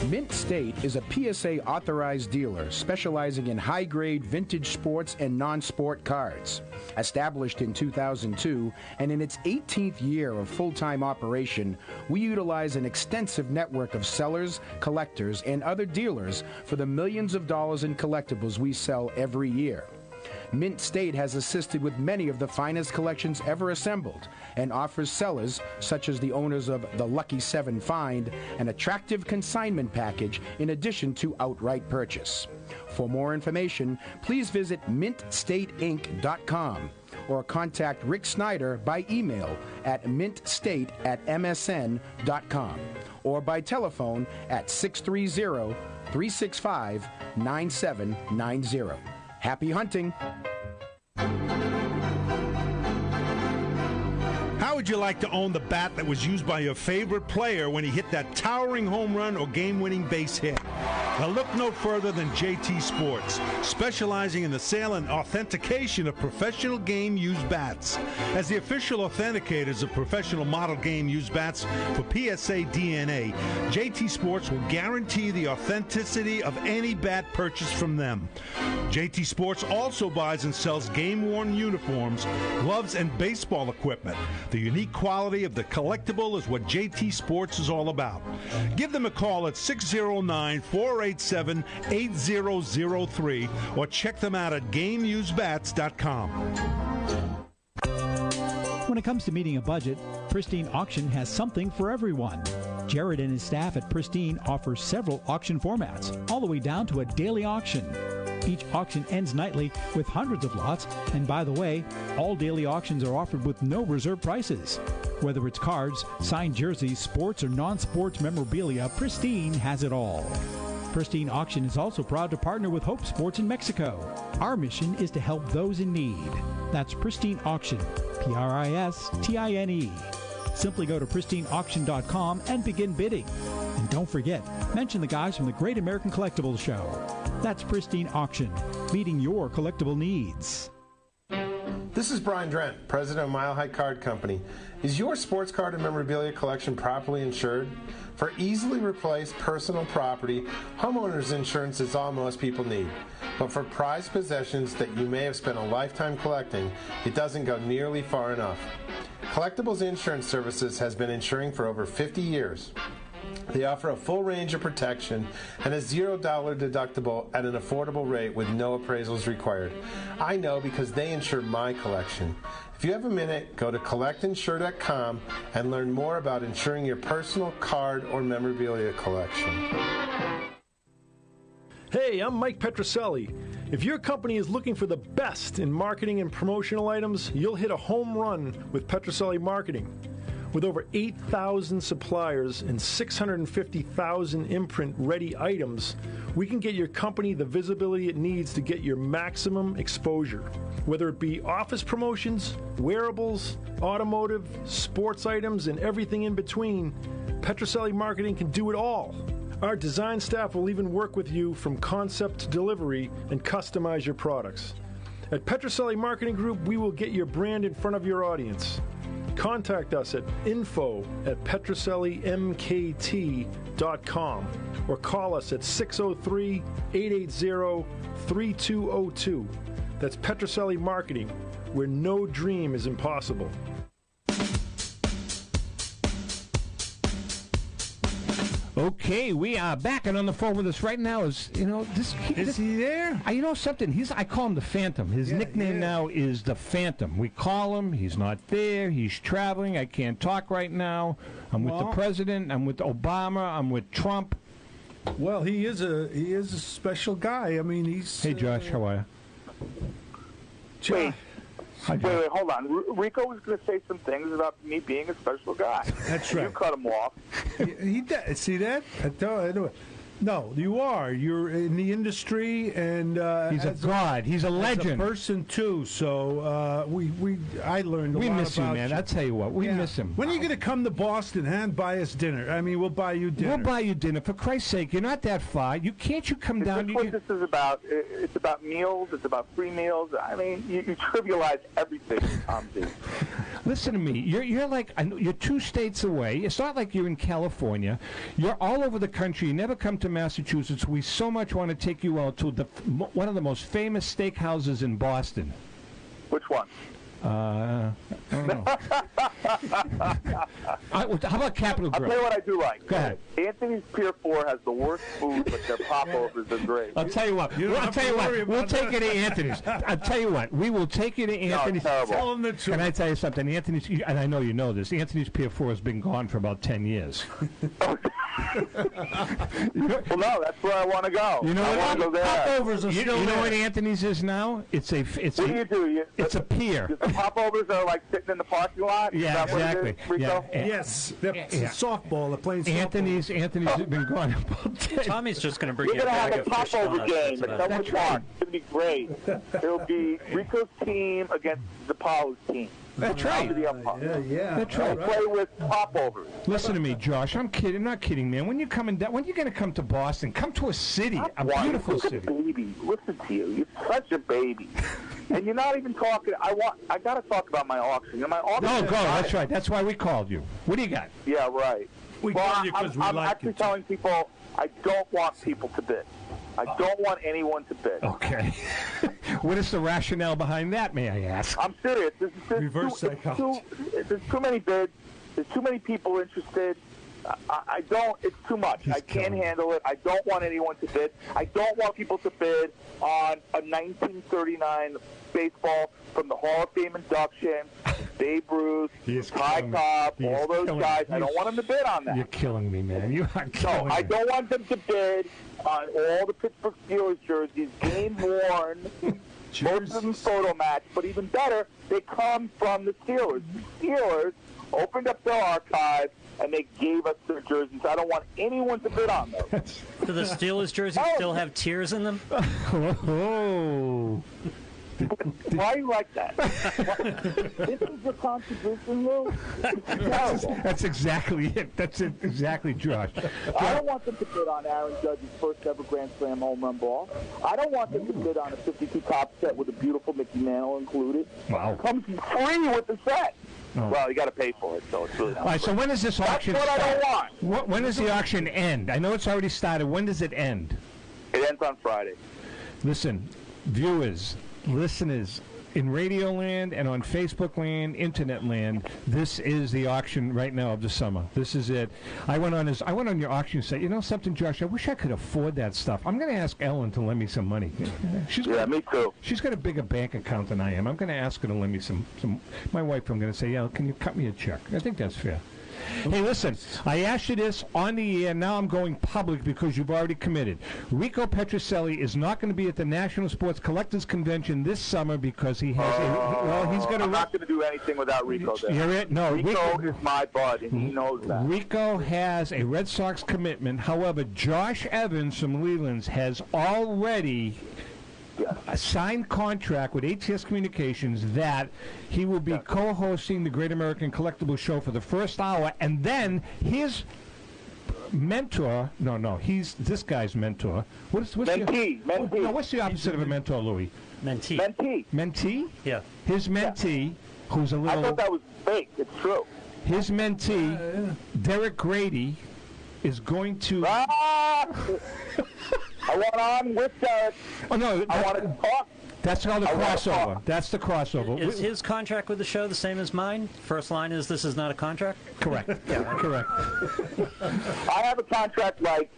Mint State is a PSA authorized dealer specializing in high-grade vintage sports and non-sport cards. Established in 2002 and in its 18th year of full-time operation, we utilize an extensive network of sellers, collectors, and other dealers for the millions of dollars in collectibles we sell every year. Mint State has assisted with many of the finest collections ever assembled and offers sellers, such as the owners of the Lucky 7 Find, an attractive consignment package in addition to outright purchase. For more information, please visit mintstateinc.com or contact Rick Snyder by email at mintstate@msn.com or by telephone at 630-365-9790. Happy hunting! How would you like to own the bat that was used by your favorite player when he hit that towering home run or game-winning base hit? Well, look no further than JT Sports, specializing in the sale and authentication of professional game-used bats. As the official authenticators of professional model game-used bats for PSA DNA, JT Sports will guarantee the authenticity of any bat purchased from them. JT Sports also buys and sells game-worn uniforms, gloves, and baseball equipment. The unique quality of the collectible is what JT Sports is all about. Give them a call at 609-487-8003 or check them out at GameUseBats.com. When it comes to meeting a budget, Pristine Auction has something for everyone. Jared and his staff at Pristine offer several auction formats, all the way down to a daily auction. Each auction ends nightly with hundreds of lots, and by the way, all daily auctions are offered with no reserve prices. Whether it's cards, signed jerseys, sports, or non-sports memorabilia, Pristine has it all. Pristine Auction is also proud to partner with Hope Sports in Mexico. Our mission is to help those in need. That's Pristine Auction, Pristine. Simply go to pristineauction.com and begin bidding. And don't forget, mention the guys from the Great American Collectibles Show. That's Pristine Auction, meeting your collectible needs. This is Brian Drent, president of Mile High Card Company. Is your sports card and memorabilia collection properly insured? For easily replaced personal property, homeowners insurance is all most people need. But for prized possessions that you may have spent a lifetime collecting, it doesn't go nearly far enough. Collectibles Insurance Services has been insuring for over 50 years. They offer a full range of protection and a $0 deductible at an affordable rate with no appraisals required. I know because they insure my collection. If you have a minute, go to collectinsure.com and learn more about insuring your personal card or memorabilia collection. Hey, I'm Mike Petroselli. If your company is looking for the best in marketing and promotional items, you'll hit a home run with Petroselli Marketing. With over 8,000 suppliers and 650,000 imprint-ready items, we can get your company the visibility it needs to get your maximum exposure. Whether it be office promotions, wearables, automotive, sports items, and everything in between, Petroselli Marketing can do it all. Our design staff will even work with you from concept to delivery and customize your products. At Petroselli Marketing Group, we will get your brand in front of your audience. Contact us at info@petrosellimkt.com or call us at 603-880-3202. That's Petroselli Marketing, where no dream is impossible. Okay, we are back, and on the phone with us right now is, this. Is he there? You know something? I call him the Phantom. His nickname now is the Phantom. We call him. He's not there. He's traveling. I can't talk right now. I'm with the president. I'm with Obama. I'm with Trump. Well, he is a special guy. I mean, he's. Hey, Josh, how are you? Wait, hold on. Rico was going to say some things about me being a special guy. That's right. You cut him off. He see that? I know. No, you are. You're in the industry, and he's a god. He's a legend. As a person too. So I learned. We lot miss you, about man. I tell you what, we miss him. When are you going to come to Boston and buy us dinner? I mean, we'll buy you dinner. We'll buy you dinner. For Christ's sake, you're not that far. You come down. This is what this is about. It's about meals. It's about free meals. I mean, you trivialize everything, Tom Z. Listen to me. You're like you're 2 states away. It's not like you're in California. You're all over the country. You never come to Massachusetts. We so much want to take you out to one of the most famous steakhouses in Boston. Which one? I don't know. How about Capitol Grill? I'll tell you what I do like. Go ahead. Anthony's Pier 4 has the worst food, but their popovers are great. I'll tell you what. We'll take you to Anthony's. I'll tell you what. We will take you to Anthony's. No, tell him the truth. Can I tell you something? Anthony's, and I know you know this. Anthony's Pier 4 has been gone for about 10 years. Well, no, that's where I want to go. You know I want to go there. Popovers are still You know there. what Anthony's is now? It's a What do you do? It's a pier. The popovers are like sitting in the parking lot? Yeah, Is that exactly. What it is, Rico? Yeah. Yes, it's softball. They're playing softball. Anthony's has been gone about 10. Tommy's just going to bring We're you a going to bag have a of fish popover donuts. game. That's It's about so much fun. It's going to be great. It'll be Rico's team against Zapalo's team. That's right. Yeah. That's We'll right. play with popovers. Listen to me, Josh. I'm kidding. I'm not kidding, man. When you coming down? When you going to come to Boston? Come to a city, a beautiful Look at city. baby. Listen to you. You're such a baby. And you're not even talking. I got to talk about my auction. And my auction. No, go. That's right. That's why we called you. What do you got? Yeah, right. We called you because we I'm like actually you. telling people I don't want people to bid. I don't want anyone to bid. Okay. What is the rationale behind that, may I ask? I'm serious. Reverse psychology. There's too many bids. There's too many people interested. I don't. It's too much. I can't handle it. I don't want anyone to bid. I don't want people to bid on a 1939 baseball from the Hall of Fame induction. Babe Ruth, Ty Cobb, all those guys. I don't want them to bid on that. You're killing me, man. You are No, killing me. I don't want them to bid on all the Pittsburgh Steelers jerseys, game worn, most of them photo match, but even better, they come from the Steelers. The Steelers opened up their archive and they gave us their jerseys. I don't want anyone to bid on those. Do the Steelers jerseys still have tears in them? Oh. Why are you like that? This is your contribution, Lou? That's exactly it. That's it. Exactly, Josh. I don't want them to bid on Aaron Judge's first ever Grand Slam home run ball. I don't want them to bid on a 52 top set with a beautiful Mickey Mantle included. Wow. It comes free with the set. Oh. Well, you got to pay for it, so it's really not All right, so when does this auction That's what start? I don't want. When does the auction end? I know it's already started. When does it end? It ends on Friday. Listen, viewers, listeners, in Radio Land and on Facebook Land, Internet Land, this is the auction right now of the summer. This is it. I went on your auction site. You know something, Josh? I wish I could afford that stuff. I'm going to ask Ellen to lend me some money. Me too. She's got a bigger bank account than I am. I'm going to ask her to lend me some. My wife, I'm going to say, yeah, can you cut me a check? I think that's fair. Hey, listen, I asked you this on the air. Now I'm going public because you've already committed. Rico Petrocelli is not going to be at the National Sports Collectors Convention this summer because he has he's going to... I'm not going to do anything without Rico there. You're it? No, Rico is my bud, and he knows that. Rico has a Red Sox commitment. However, Josh Evans from Leland has already... a signed contract with ATS Communications that he will be co-hosting the Great American Collectibles Show for the first hour, and then his mentor, he's this guy's mentor. What's mentee. What's the opposite of a mentor, Louis? Mentee. Mentee? Yeah. His mentee, who's a little... I thought that was fake. It's true. His mentee, Derek Grady, is going to... I want on with Derek. Oh, no. I want to talk. That's called the crossover. That's the crossover. Is his contract with the show the same as mine? First line is, this is not a contract? Correct. Yeah, correct. I have a contract like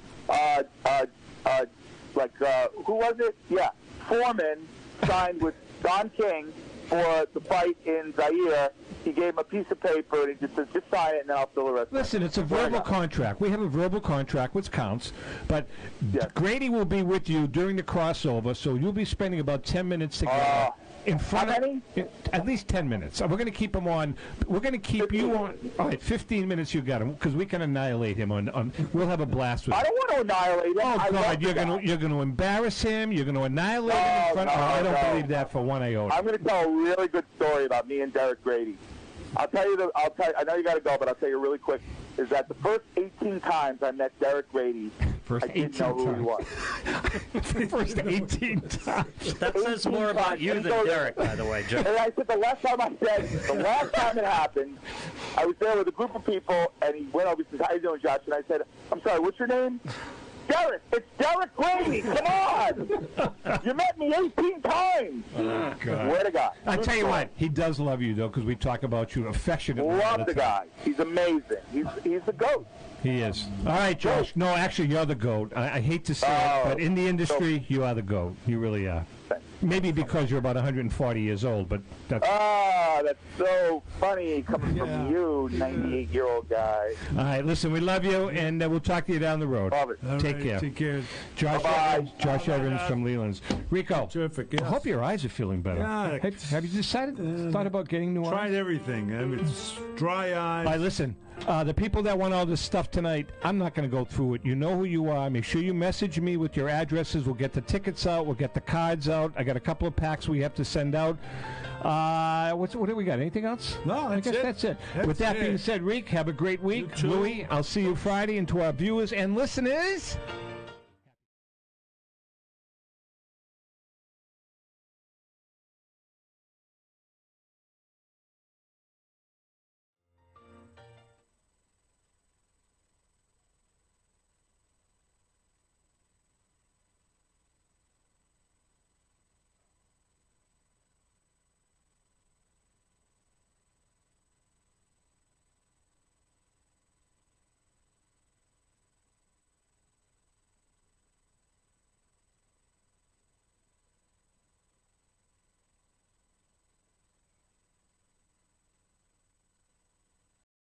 who was it? Yeah. Foreman signed with Don King for the fight in Zaire. He gave him a piece of paper, and he just says, just sign it, and then I'll fill the rest. Listen, it's a verbal contract. We have a verbal contract, which counts. But Grady will be with you during the crossover, so you'll be spending about 10 minutes together. In front of at least 10 minutes. We're going to keep him on. We're going to keep you on. All right, 15 minutes you got him because we can annihilate him on. We'll have a blast with him. I don't want to annihilate him. Oh God, you're going to embarrass him. You're going to annihilate him in front of. I don't believe that for one iota. I'm going to tell a really good story about me and Derek Grady. I know you got to go, but I'll tell you really quick. Is that the first 18 times I met Derek Grady, I didn't know who he was. The first 18 times. That says more about you than Derek, by the way, Joe. And I said the last time it happened, I was there with a group of people, and he went over and said, how you doing, Josh? And I said, I'm sorry, what's your name? Derek, it's Derek Grady. Come on. You met me 18 times. Oh, God. Swear to God. I tell you what, he does love you, though, because we talk about you affectionately. Love the guy. He's amazing. He's the GOAT. He is. All right, Josh. No, actually, you're the GOAT. I hate to say it, but in the industry, you are the GOAT. You really are. Maybe because you're about 140 years old, but that's... that's so funny coming from you, 98-year-old guy. All right, listen, we love you, and we'll talk to you down the road. Love it. Take care. Take care. Josh Evans from Leland's. Rico, terrific. Yes. I hope your eyes are feeling better. Yeah. Have you thought about getting new eyes? Tried everything. I mean, it's dry eyes. All right, listen. The people that want all this stuff tonight, I'm not going to go through it. You know who you are. Make sure you message me with your addresses. We'll get the tickets out. We'll get the cards out. I got a couple of packs we have to send out. What do we got? Anything else? No, I guess that's it. With that being said, Reek, have a great week. Louis, I'll see you Friday. And to our viewers and listeners...